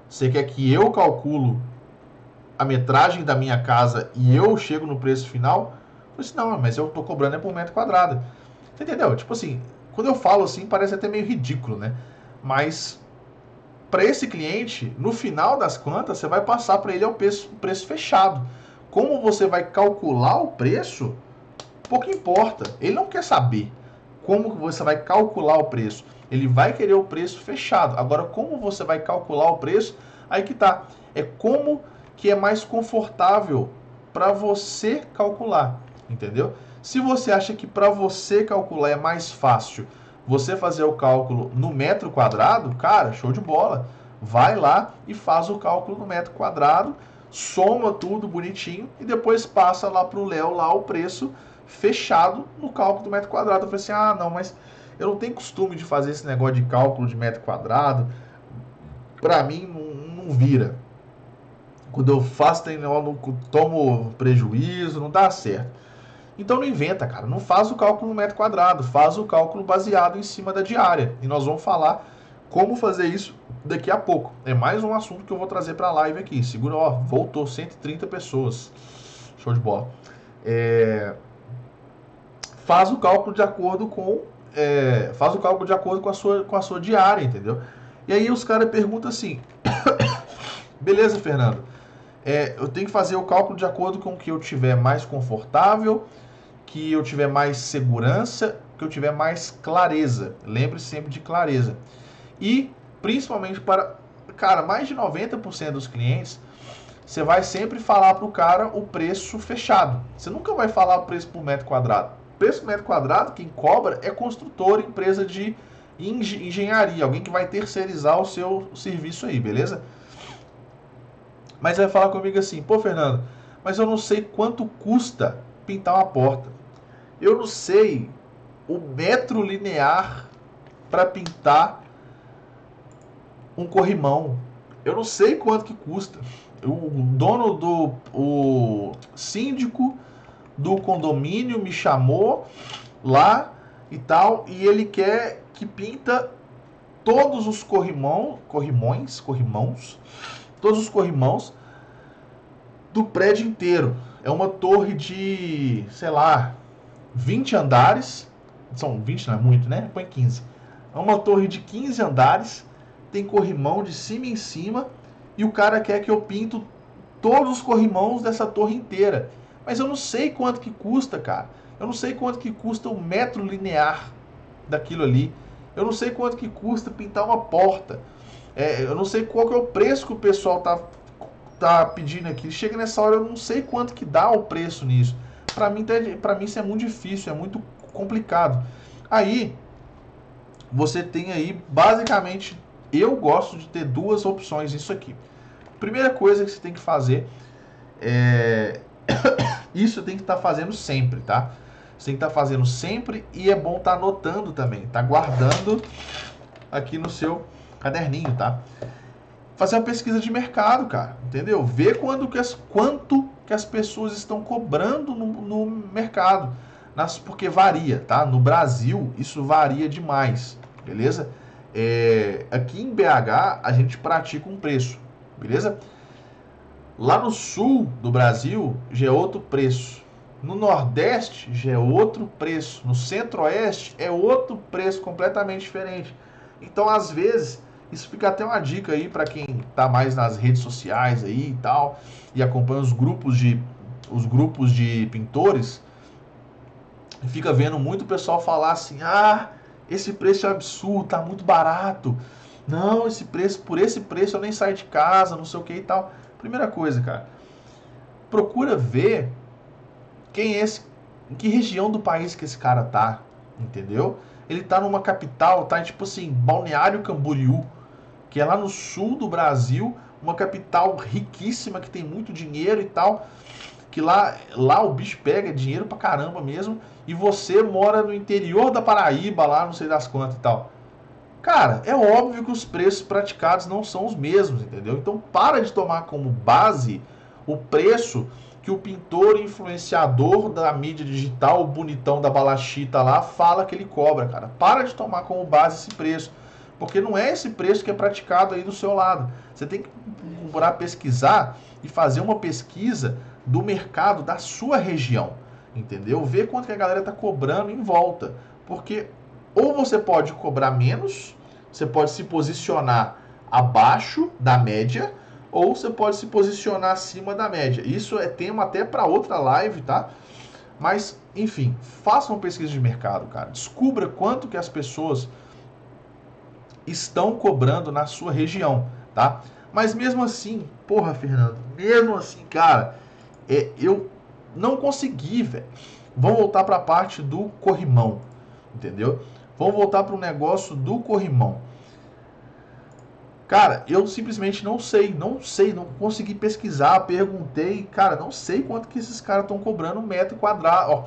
[SPEAKER 1] Você quer que eu calculo a metragem da minha casa e eu chego no preço final? Eu disse, não, mas eu tô cobrando é por metro quadrado. Você entendeu? Tipo assim, quando eu falo assim, parece até meio ridículo, né? Mas para esse cliente, no final das contas, você vai passar para ele o preço fechado. Como você vai calcular o preço, pouco importa. Ele não quer saber como você vai calcular o preço. Ele vai querer o preço fechado. Agora, como você vai calcular o preço, aí que tá. É como que é mais confortável para você calcular, entendeu? Se você acha que para você calcular é mais fácil você fazer o cálculo no metro quadrado, cara, show de bola. Vai lá e faz o cálculo no metro quadrado, soma tudo bonitinho e depois passa lá pro Léo lá o preço fechado no cálculo do metro quadrado. Eu falei assim, ah, não, mas eu não tenho costume de fazer esse negócio de cálculo de metro quadrado. Pra mim, não vira. Quando eu faço, eu não tomo prejuízo, não dá certo. Então não inventa, cara. Não faz o cálculo no metro quadrado. Faz o cálculo baseado em cima da diária. E nós vamos falar como fazer isso daqui a pouco. É mais um assunto que eu vou trazer pra live aqui. Segura, ó, voltou 130 pessoas. Show de bola. Faz o cálculo de acordo com a sua diária, entendeu? E aí os caras perguntam assim, beleza, Fernando, eu tenho que fazer o cálculo de acordo com o que eu tiver mais confortável, que eu tiver mais segurança, que eu tiver mais clareza. Lembre-se sempre de clareza. E, principalmente para, cara, mais de 90% dos clientes, você vai sempre falar para o cara o preço fechado. Você nunca vai falar o preço por metro quadrado. Preço por metro quadrado, quem cobra é construtor, empresa de engenharia, alguém que vai terceirizar o seu serviço aí, beleza? Mas vai falar comigo assim, pô, Fernando, mas eu não sei quanto custa pintar uma porta. Eu não sei o metro linear para pintar um corrimão. Eu não sei quanto que custa. O síndico do condomínio me chamou lá e tal, e ele quer que pinta todos os corrimãos, todos os corrimãos do prédio inteiro. É uma torre de, sei lá, 20 andares. São 20, não é muito, né? Põe 15. É uma torre de 15 andares, tem corrimão de cima em cima, e o cara quer que eu pinto todos os corrimãos dessa torre inteira. Mas eu não sei quanto que custa, cara. Eu não sei quanto que custa o metro linear daquilo ali. Eu não sei quanto que custa pintar uma porta. Eu não sei qual que é o preço que o pessoal tá pedindo aqui. Chega nessa hora, eu não sei quanto que dá o preço nisso. Para mim isso é muito difícil, é muito complicado. Aí, você tem aí, basicamente, eu gosto de ter duas opções nisso aqui. Primeira coisa que você tem que fazer isso tem que estar fazendo sempre, tá? Você tem que estar fazendo sempre e é bom estar anotando também, tá guardando aqui no seu caderninho, tá? Fazer uma pesquisa de mercado, cara, entendeu? Ver quanto que as pessoas estão cobrando no mercado, porque varia, tá? No Brasil isso varia demais, beleza? Aqui em BH a gente pratica um preço, beleza? Lá no sul do Brasil já é outro preço. No Nordeste já é outro preço. No Centro-Oeste é outro preço completamente diferente. Então, às vezes, isso fica até uma dica aí para quem tá mais nas redes sociais aí e tal, e acompanha os grupos de pintores, e fica vendo muito pessoal falar assim: "Ah, esse preço é absurdo, tá muito barato. Não, por esse preço eu nem saio de casa, não sei o que e tal". Primeira coisa, cara, procura ver quem é em que região do país que esse cara tá, entendeu? Ele tá numa capital, tá tipo assim, Balneário Camboriú, que é lá no sul do Brasil, uma capital riquíssima que tem muito dinheiro e tal, que lá o bicho pega dinheiro pra caramba mesmo, e você mora no interior da Paraíba, lá não sei das quantas e tal. Cara, é óbvio que os preços praticados não são os mesmos, entendeu? Então para de tomar como base o preço que o pintor influenciador da mídia digital, o bonitão da balachita lá, fala que ele cobra, cara. Para de tomar como base esse preço, porque não é esse preço que é praticado aí do seu lado. Você tem que procurar pesquisar e fazer uma pesquisa do mercado da sua região, entendeu? Ver quanto que a galera tá cobrando em volta, porque ou você pode cobrar menos, você pode se posicionar abaixo da média, ou você pode se posicionar acima da média. Isso é tema até para outra live, tá? Mas, enfim, faça uma pesquisa de mercado, cara. Descubra quanto que as pessoas estão cobrando na sua região, tá? Mas mesmo assim, porra, Fernando, mesmo assim, cara, eu não consegui, velho. Vamos voltar para a parte do corrimão, entendeu? Vamos voltar para o negócio do corrimão. Cara, eu simplesmente não sei, não consegui pesquisar, perguntei, cara, não sei quanto que esses caras estão cobrando um metro quadrado,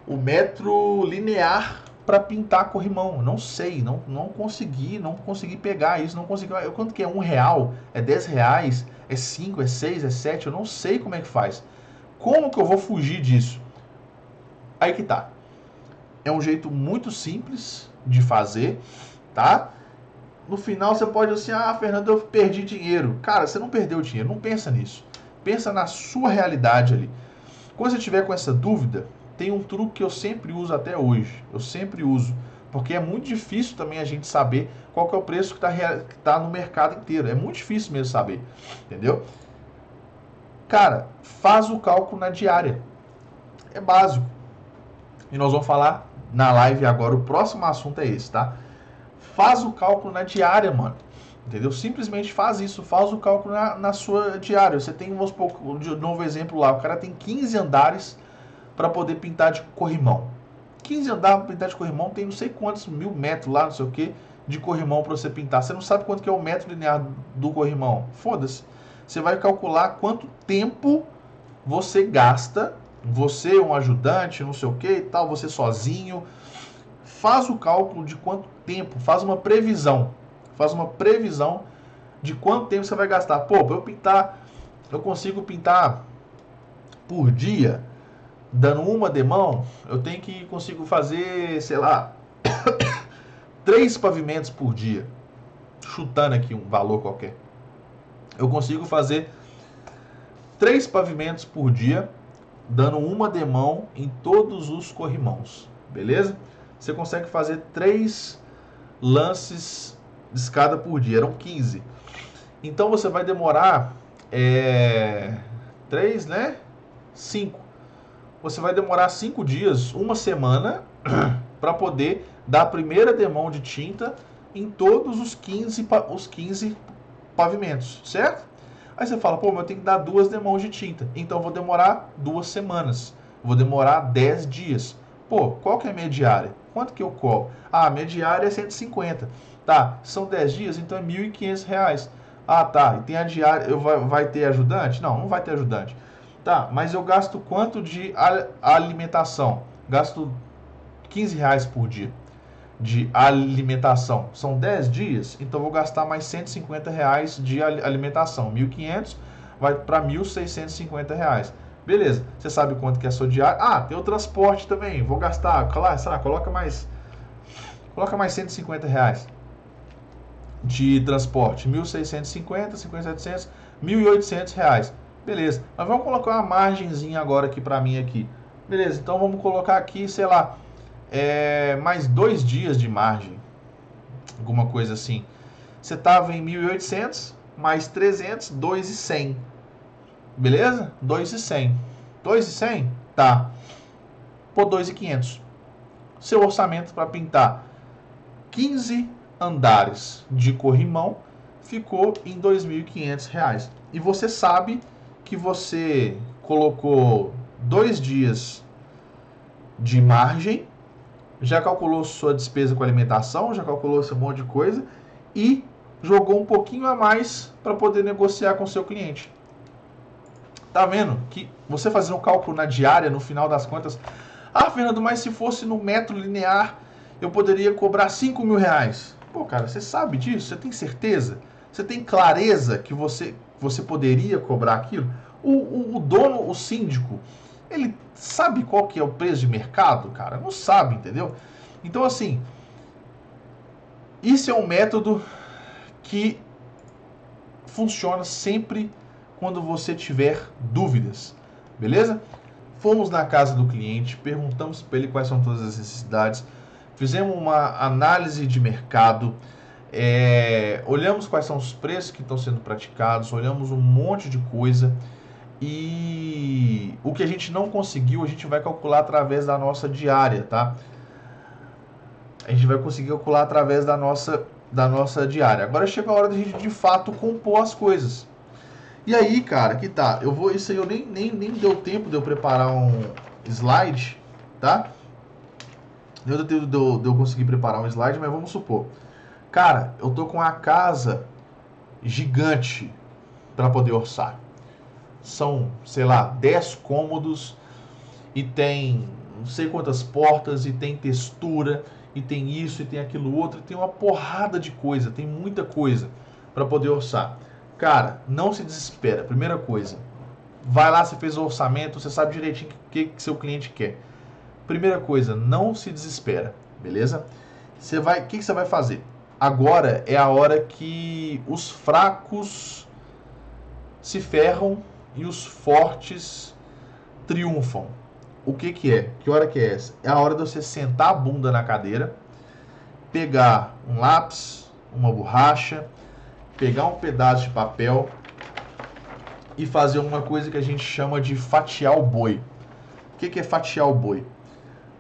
[SPEAKER 1] o metro linear para pintar corrimão. Não sei, não consegui pegar isso, não consegui. Quanto que é R$1? É R$10? É 5? É 6? É 7? Eu não sei como é que faz. Como que eu vou fugir disso? Aí que tá. É um jeito muito simples de fazer, tá? No final você pode dizer assim, ah, Fernando, eu perdi dinheiro. Cara, você não perdeu dinheiro, não pensa nisso. Pensa na sua realidade ali. Quando você tiver com essa dúvida, tem um truque que eu sempre uso até hoje. Eu sempre uso. Porque é muito difícil também a gente saber qual que é o preço que tá no mercado inteiro. É muito difícil mesmo saber. Entendeu? Cara, faz o cálculo na diária. É básico. E nós vamos falar na live agora. O próximo assunto é esse, tá? Faz o cálculo na diária, mano. Entendeu? Simplesmente faz isso. Faz o cálculo na sua diária. Você tem, vamos supor, de novo exemplo lá. O cara tem 15 andares para poder pintar de corrimão. 15 andares para pintar de corrimão tem não sei quantos mil metros lá, não sei o que, de corrimão para você pintar. Você não sabe quanto que é o metro linear do corrimão. Foda-se. Você vai calcular quanto tempo você gasta. Você, um ajudante, não sei o que e tal, você sozinho. Faz o cálculo de quanto tempo, faz uma previsão. Faz uma previsão de quanto tempo você vai gastar. Pô, para eu pintar, eu consigo pintar por dia, dando uma demão, eu consigo fazer, sei lá, 3 pavimentos por dia. Chutando aqui um valor qualquer. Eu consigo fazer 3 pavimentos por dia, dando uma demão em todos os corrimãos. Beleza? Você consegue fazer 3 lances de escada por dia. Eram 15. Então você vai demorar 3, né? 5. Você vai demorar 5 dias, uma semana, para poder dar a primeira demão de tinta em todos os 15 pavimentos, certo? Aí você fala, pô, mas eu tenho que dar 2 demãos de tinta. Então eu vou demorar 2 semanas. Vou demorar 10 dias. Pô, qual que é a minha diária? Quanto que eu cobro? Ah, minha diária é 150. Tá, são 10 dias, então é R$1.500. Ah, tá, e tem a diária, vai ter ajudante? Não, não vai ter ajudante. Tá, mas eu gasto quanto de alimentação? Gasto R$15 por dia de alimentação. São 10 dias, então eu vou gastar mais R$150 de alimentação. 1.500 vai para R$1.650. Beleza, você sabe quanto que é a sua diária? Ah, tem o transporte também, vou gastar, sei lá, coloca mais R$150 de transporte, 1.650, 5.700, R$1.800. Beleza, mas vamos colocar uma margenzinha agora aqui para mim aqui. Beleza, então vamos colocar aqui, sei lá, mais 2 dias de margem, alguma coisa assim. Você estava em 1.800, mais 300, 2.100. Beleza? 2.100. 2.100? Tá. Por 2.500. Seu orçamento para pintar 15 andares de corrimão ficou em R$2.500. E você sabe que você colocou 2 dias de margem, já calculou sua despesa com alimentação, já calculou esse monte de coisa e jogou um pouquinho a mais para poder negociar com o seu cliente. Tá vendo que você fazendo um cálculo na diária, no final das contas, ah, Fernando, mas se fosse no metro linear, eu poderia cobrar R$5.000. Pô, cara, você sabe disso? Você tem certeza? Você tem clareza que você você poderia cobrar aquilo? O dono, o síndico, ele sabe qual que é o preço de mercado, cara? Não sabe, entendeu? Então, assim, isso é um método que funciona sempre quando você tiver dúvidas, beleza? Fomos na casa do cliente, perguntamos para ele quais são todas as necessidades, fizemos uma análise de mercado, olhamos quais são os preços que estão sendo praticados, olhamos um monte de coisa e o que a gente não conseguiu, a gente vai calcular através da nossa diária, tá? A gente vai conseguir calcular através da nossa diária. Agora chega a hora da gente de fato compor as coisas. E aí, cara, que tá, isso aí eu nem deu tempo de eu preparar um slide, tá? Não deu tempo de eu conseguir preparar um slide, mas vamos supor. Cara, eu tô com a casa gigante para poder orçar. São, sei lá, 10 cômodos e tem não sei quantas portas e tem textura e tem isso e tem aquilo outro, e tem uma porrada de coisa, tem muita coisa para poder orçar. Cara, não se desespera. Primeira coisa, vai lá, você fez o orçamento, você sabe direitinho o que seu cliente quer. Primeira coisa, não se desespera, beleza? O que você vai fazer? Agora é a hora que os fracos se ferram e os fortes triunfam. O que é? Que hora que é essa? É a hora de você sentar a bunda na cadeira, pegar um lápis, uma borracha, pegar um pedaço de papel e fazer uma coisa que a gente chama de fatiar o boi. O que é fatiar o boi?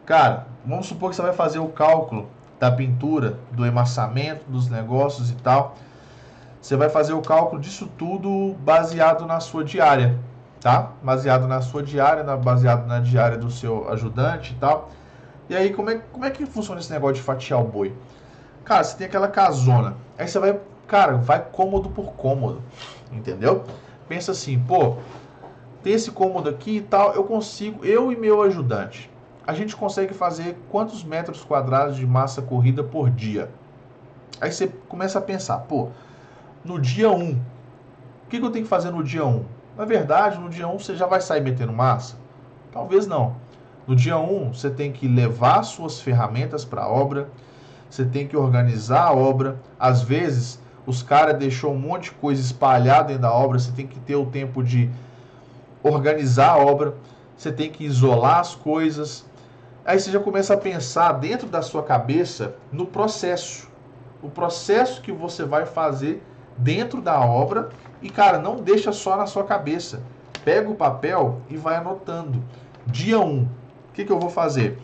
[SPEAKER 1] Cara, vamos supor que você vai fazer o cálculo da pintura, do emassamento, dos negócios e tal. Você vai fazer o cálculo disso tudo baseado na sua diária, tá? Baseado na sua diária, baseado na diária do seu ajudante e tal. E aí, como é que funciona esse negócio de fatiar o boi? Cara, você tem aquela casona. Aí você vai, cara, vai cômodo por cômodo, entendeu? Pensa assim, pô, tem esse cômodo aqui e tal, eu e meu ajudante, a gente consegue fazer quantos metros quadrados de massa corrida por dia? Aí você começa a pensar, pô, no dia 1, o que eu tenho que fazer no dia 1? Na verdade, no dia 1 você já vai sair metendo massa? Talvez não. No dia 1, você tem que levar suas ferramentas para a obra, você tem que organizar a obra. Às vezes, os caras deixou um monte de coisa espalhada dentro da obra, você tem que ter o tempo de organizar a obra, você tem que isolar as coisas. Aí você já começa a pensar dentro da sua cabeça no processo. O processo que você vai fazer dentro da obra. E, cara, não deixa só na sua cabeça. Pega o papel e vai anotando. Dia 1, o que eu vou fazer?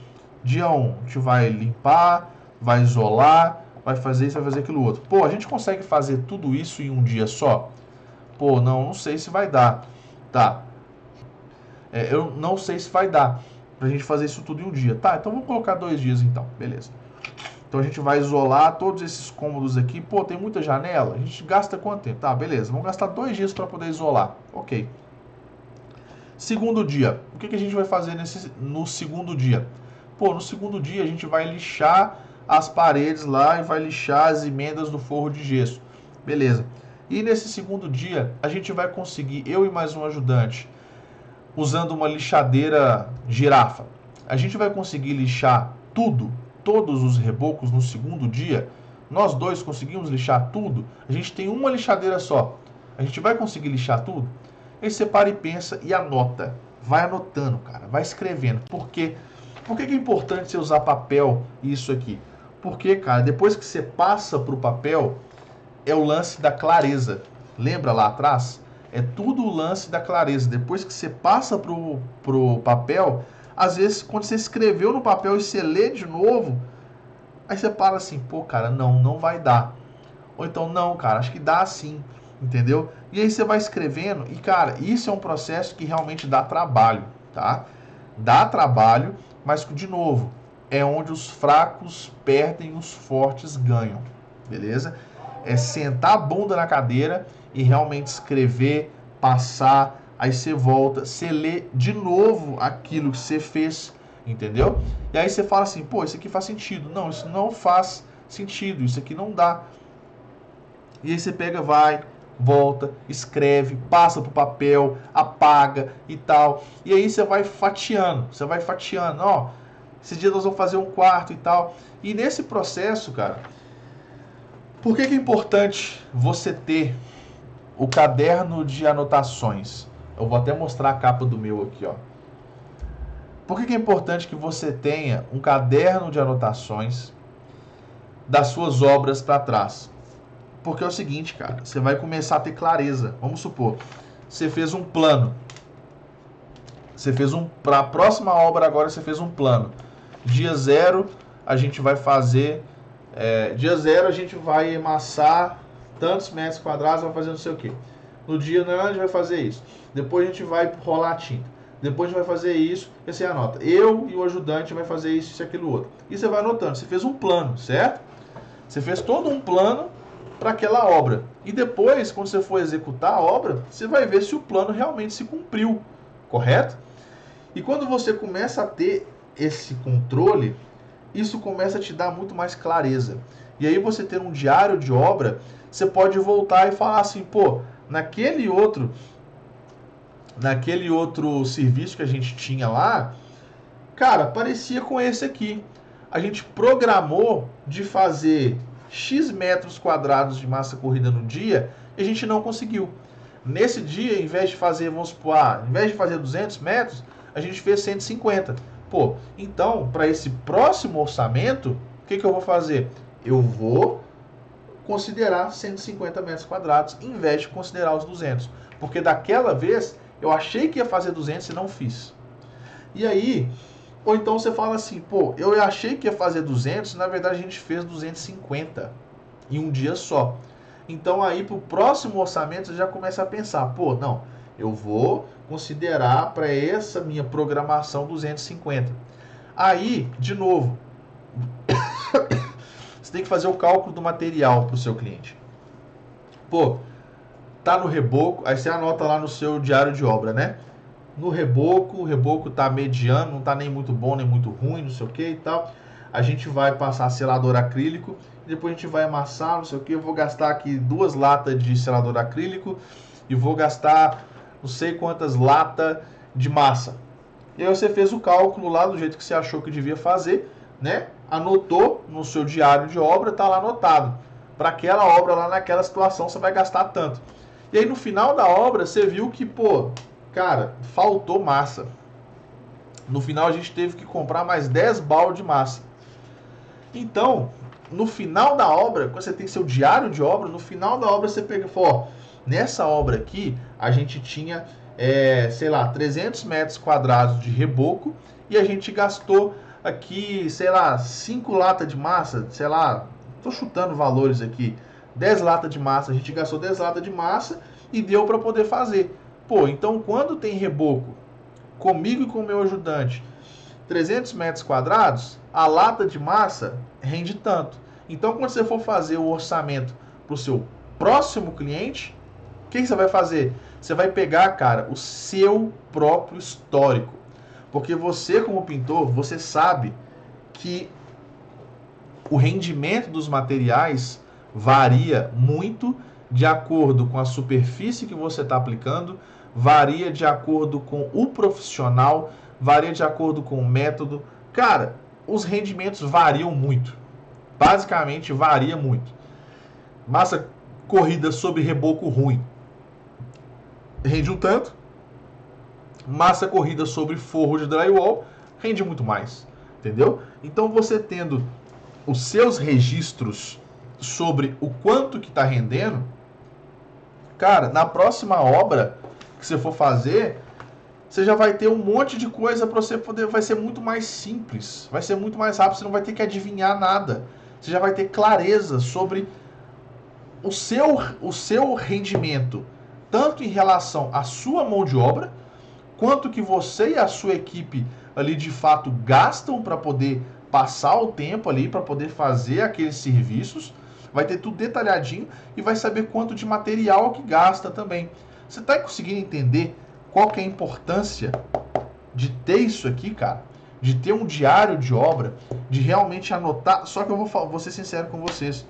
[SPEAKER 1] Dia 1, a gente vai limpar, vai isolar, vai fazer isso, vai fazer aquilo outro. Pô, a gente consegue fazer tudo isso em um dia só? Pô, não sei se vai dar. Tá. Eu não sei se vai dar pra gente fazer isso tudo em um dia. Tá, então vamos colocar 2 dias então. Beleza. Então a gente vai isolar todos esses cômodos aqui. Pô, tem muita janela? A gente gasta quanto tempo? Tá, beleza. Vamos gastar 2 dias para poder isolar. Ok. Segundo dia. O que a gente vai fazer no segundo dia? Pô, no segundo dia a gente vai lixar as paredes lá e vai lixar as emendas do forro de gesso. Beleza. E nesse segundo dia a gente vai conseguir, eu e mais um ajudante, usando uma lixadeira girafa, a gente vai conseguir lixar tudo, todos os rebocos no segundo dia. Nós dois conseguimos lixar tudo. A gente tem uma lixadeira só. A gente vai conseguir lixar tudo? Aí você para e pensa e anota. Vai anotando, cara. Vai escrevendo. Por quê? Por que é importante você usar papel e isso aqui? Porque, cara, depois que você passa para o papel, é o lance da clareza. Lembra lá atrás? É tudo o lance da clareza. Depois que você passa pro papel, às vezes, quando você escreveu no papel e você lê de novo, aí você para assim, pô, cara, não vai dar. Ou então, não, cara, acho que dá sim, entendeu? E aí você vai escrevendo e, cara, isso é um processo que realmente dá trabalho, tá? Dá trabalho, mas, de novo, é onde os fracos perdem, os fortes ganham, beleza? É sentar a bunda na cadeira e realmente escrever, passar, aí você volta, você lê de novo aquilo que você fez, entendeu? E aí você fala assim, pô, isso aqui faz sentido. Não, isso não faz sentido, isso aqui não dá. E aí você pega, vai, volta, escreve, passa pro papel, apaga e tal. E aí você vai fatiando, ó, esses dias nós vamos fazer um quarto e tal. E nesse processo, cara, por que é importante você ter o caderno de anotações? Eu vou até mostrar a capa do meu aqui, ó. Por que é importante que você tenha um caderno de anotações das suas obras para trás? Porque é o seguinte, cara, você vai começar a ter clareza. Vamos supor, você fez um plano. Para a próxima obra agora você fez um plano. Dia 0 a gente vai fazer, dia 0 a gente vai emassar tantos metros quadrados, vai fazer não sei o que. No dia não, a gente vai fazer isso. Depois a gente vai rolar a tinta. Depois a gente vai fazer isso, e você anota. Eu e o ajudante vai fazer isso e aquilo outro. E você vai anotando. Você fez um plano, certo? Você fez todo um plano para aquela obra. E depois, quando você for executar a obra, você vai ver se o plano realmente se cumpriu, correto? E quando você começa a ter esse controle, isso começa a te dar muito mais clareza. E aí você ter um diário de obra, você pode voltar e falar assim, pô, naquele outro serviço que a gente tinha lá, cara, parecia com esse aqui. A gente programou de fazer X metros quadrados de massa corrida no dia e a gente não conseguiu. Nesse dia, em vez de fazer, vamos supor, em vez de fazer 200 metros, a gente fez 150. Pô, então, para esse próximo orçamento, o que eu vou fazer? Eu vou considerar 150 metros quadrados, em vez de considerar os 200. Porque daquela vez, eu achei que ia fazer 200 e não fiz. E aí, ou então você fala assim, pô, eu achei que ia fazer 200, na verdade a gente fez 250 em um dia só. Então aí pro próximo orçamento você já começa a pensar, pô, não, eu vou considerar para essa minha programação 250. Aí, de novo, você tem que fazer o cálculo do material para o seu cliente. Pô, tá no reboco, aí você anota lá no seu diário de obra, né? No reboco, o reboco tá mediano, não tá nem muito bom, nem muito ruim, não sei o que e tal. A gente vai passar selador acrílico, depois a gente vai amassar, não sei o que. Eu vou gastar aqui 2 latas de selador acrílico e vou gastar não sei quantas latas de massa. E aí você fez o cálculo lá do jeito que você achou que devia fazer, né? Anotou no seu diário de obra, tá lá anotado. Para aquela obra lá, naquela situação, você vai gastar tanto. E aí no final da obra, você viu que, pô, cara, faltou massa. No final a gente teve que comprar mais 10 baldes de massa. Então, no final da obra, quando você tem seu diário de obra, no final da obra você pega e fala, ó, nessa obra aqui a gente tinha, sei lá, 300 metros quadrados de reboco e a gente gastou aqui, sei lá, 5 latas de massa, sei lá, tô chutando valores aqui, 10 latas de massa, a gente gastou 10 latas de massa e deu para poder fazer. Pô, então quando tem reboco, comigo e com o meu ajudante, 300 metros quadrados, a lata de massa rende tanto. Então quando você for fazer o orçamento para o seu próximo cliente, o que você vai fazer? Você vai pegar, cara, o seu próprio histórico. Porque você, como pintor, você sabe que o rendimento dos materiais varia muito de acordo com a superfície que você está aplicando, varia de acordo com o profissional, varia de acordo com o método. Cara, os rendimentos variam muito. Basicamente, varia muito. Massa corrida sobre reboco ruim rende um tanto. Massa corrida sobre forro de drywall rende muito mais. Entendeu? Então, você tendo os seus registros sobre o quanto que está rendendo, cara, na próxima obra que você for fazer, você já vai ter um monte de coisa para você poder, vai ser muito mais simples, vai ser muito mais rápido, você não vai ter que adivinhar nada. Você já vai ter clareza sobre o seu rendimento, tanto em relação à sua mão de obra, quanto que você e a sua equipe ali de fato gastam para poder passar o tempo ali, para poder fazer aqueles serviços. Vai ter tudo detalhadinho e vai saber quanto de material que gasta também. Você está conseguindo entender qual que é a importância de ter isso aqui, cara? De ter um diário de obra, de realmente anotar. Só que eu vou ser sincero com vocês.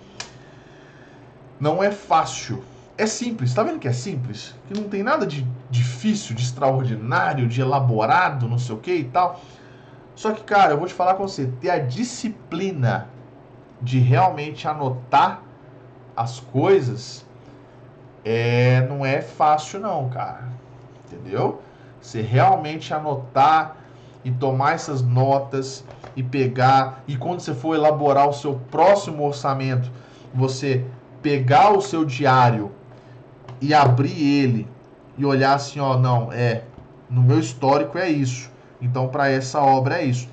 [SPEAKER 1] Não é fácil É simples, tá vendo que é simples? Que não tem nada de difícil, de extraordinário, de elaborado, não sei o que e tal. Só que, cara, eu vou te falar com você, ter a disciplina de realmente anotar as coisas não é fácil não, cara. Entendeu? Você realmente anotar e tomar essas notas e pegar, e quando você for elaborar o seu próximo orçamento, você pegar o seu diário e abrir ele e olhar assim, ó, não, no meu histórico é isso. Então, para essa obra é isso.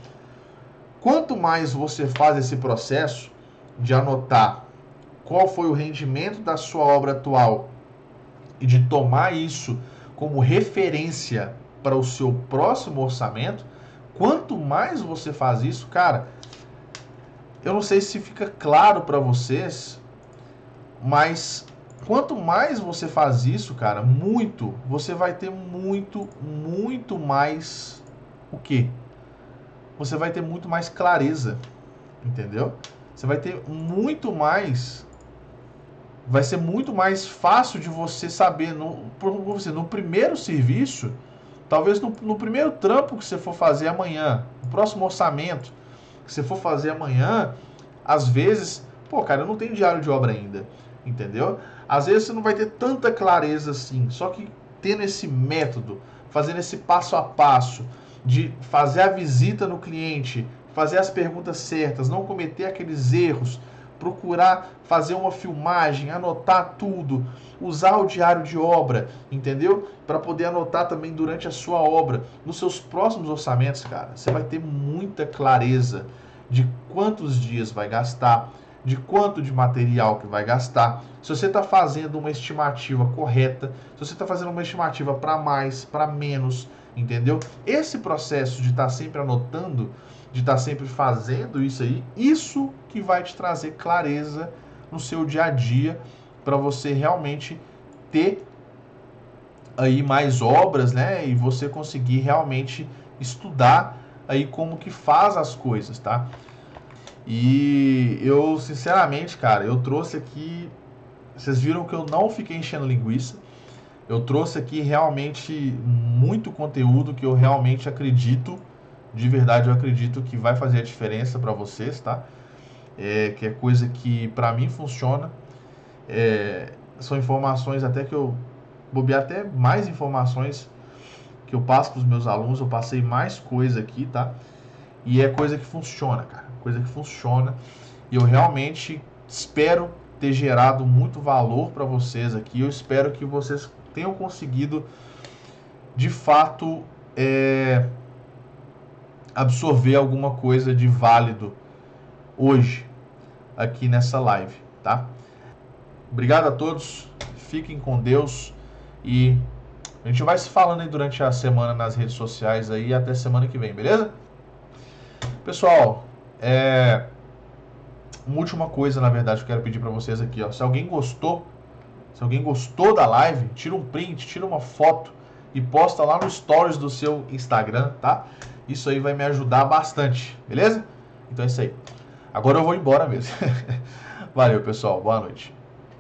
[SPEAKER 1] Quanto mais você faz esse processo de anotar qual foi o rendimento da sua obra atual e de tomar isso como referência para o seu próximo orçamento, quanto mais você faz isso, cara, eu não sei se fica claro para vocês, mas quanto mais você faz isso, cara, você vai ter muito mais o quê? Você vai ter muito mais clareza, entendeu? Você vai ter muito mais, vai ser muito mais fácil de você saber, no primeiro serviço, talvez no primeiro trampo que você for fazer amanhã, no próximo orçamento que você for fazer amanhã, às vezes, pô, cara, eu não tenho diário de obra ainda, entendeu? Às vezes você não vai ter tanta clareza assim, só que tendo esse método, fazendo esse passo a passo, de fazer a visita no cliente, fazer as perguntas certas, não cometer aqueles erros, procurar fazer uma filmagem, anotar tudo, usar o diário de obra, entendeu? Para poder anotar também durante a sua obra. Nos seus próximos orçamentos, cara, você vai ter muita clareza de quantos dias vai gastar, de quanto de material que vai gastar. Se você está fazendo uma estimativa correta, se você está fazendo uma estimativa para mais, para menos, entendeu? Esse processo de estar sempre anotando, de estar sempre fazendo isso aí, isso que vai te trazer clareza no seu dia a dia para você realmente ter aí mais obras, né? E você conseguir realmente estudar aí como que faz as coisas, tá? E eu, sinceramente, cara, eu trouxe aqui, vocês viram que eu não fiquei enchendo linguiça. Eu trouxe aqui realmente muito conteúdo que eu realmente acredito, de verdade eu acredito que vai fazer a diferença para vocês, tá? Que é coisa que para mim funciona. São informações até que eu bobear até mais informações que eu passo para os meus alunos, eu passei mais coisa aqui, tá? E é coisa que funciona, cara, coisa que funciona. E eu realmente espero ter gerado muito valor para vocês aqui. Eu espero que vocês tenham conseguido, de fato, absorver alguma coisa de válido hoje aqui nessa live, tá? Obrigado a todos, fiquem com Deus e a gente vai se falando aí durante a semana nas redes sociais aí até semana que vem, beleza? Pessoal, uma última coisa, na verdade, que eu quero pedir para vocês aqui, ó. Se alguém gostou da live, tira um print, tira uma foto e posta lá no stories do seu Instagram, tá? Isso aí vai me ajudar bastante, beleza? Então é isso aí. Agora eu vou embora mesmo. Valeu, pessoal. Boa noite.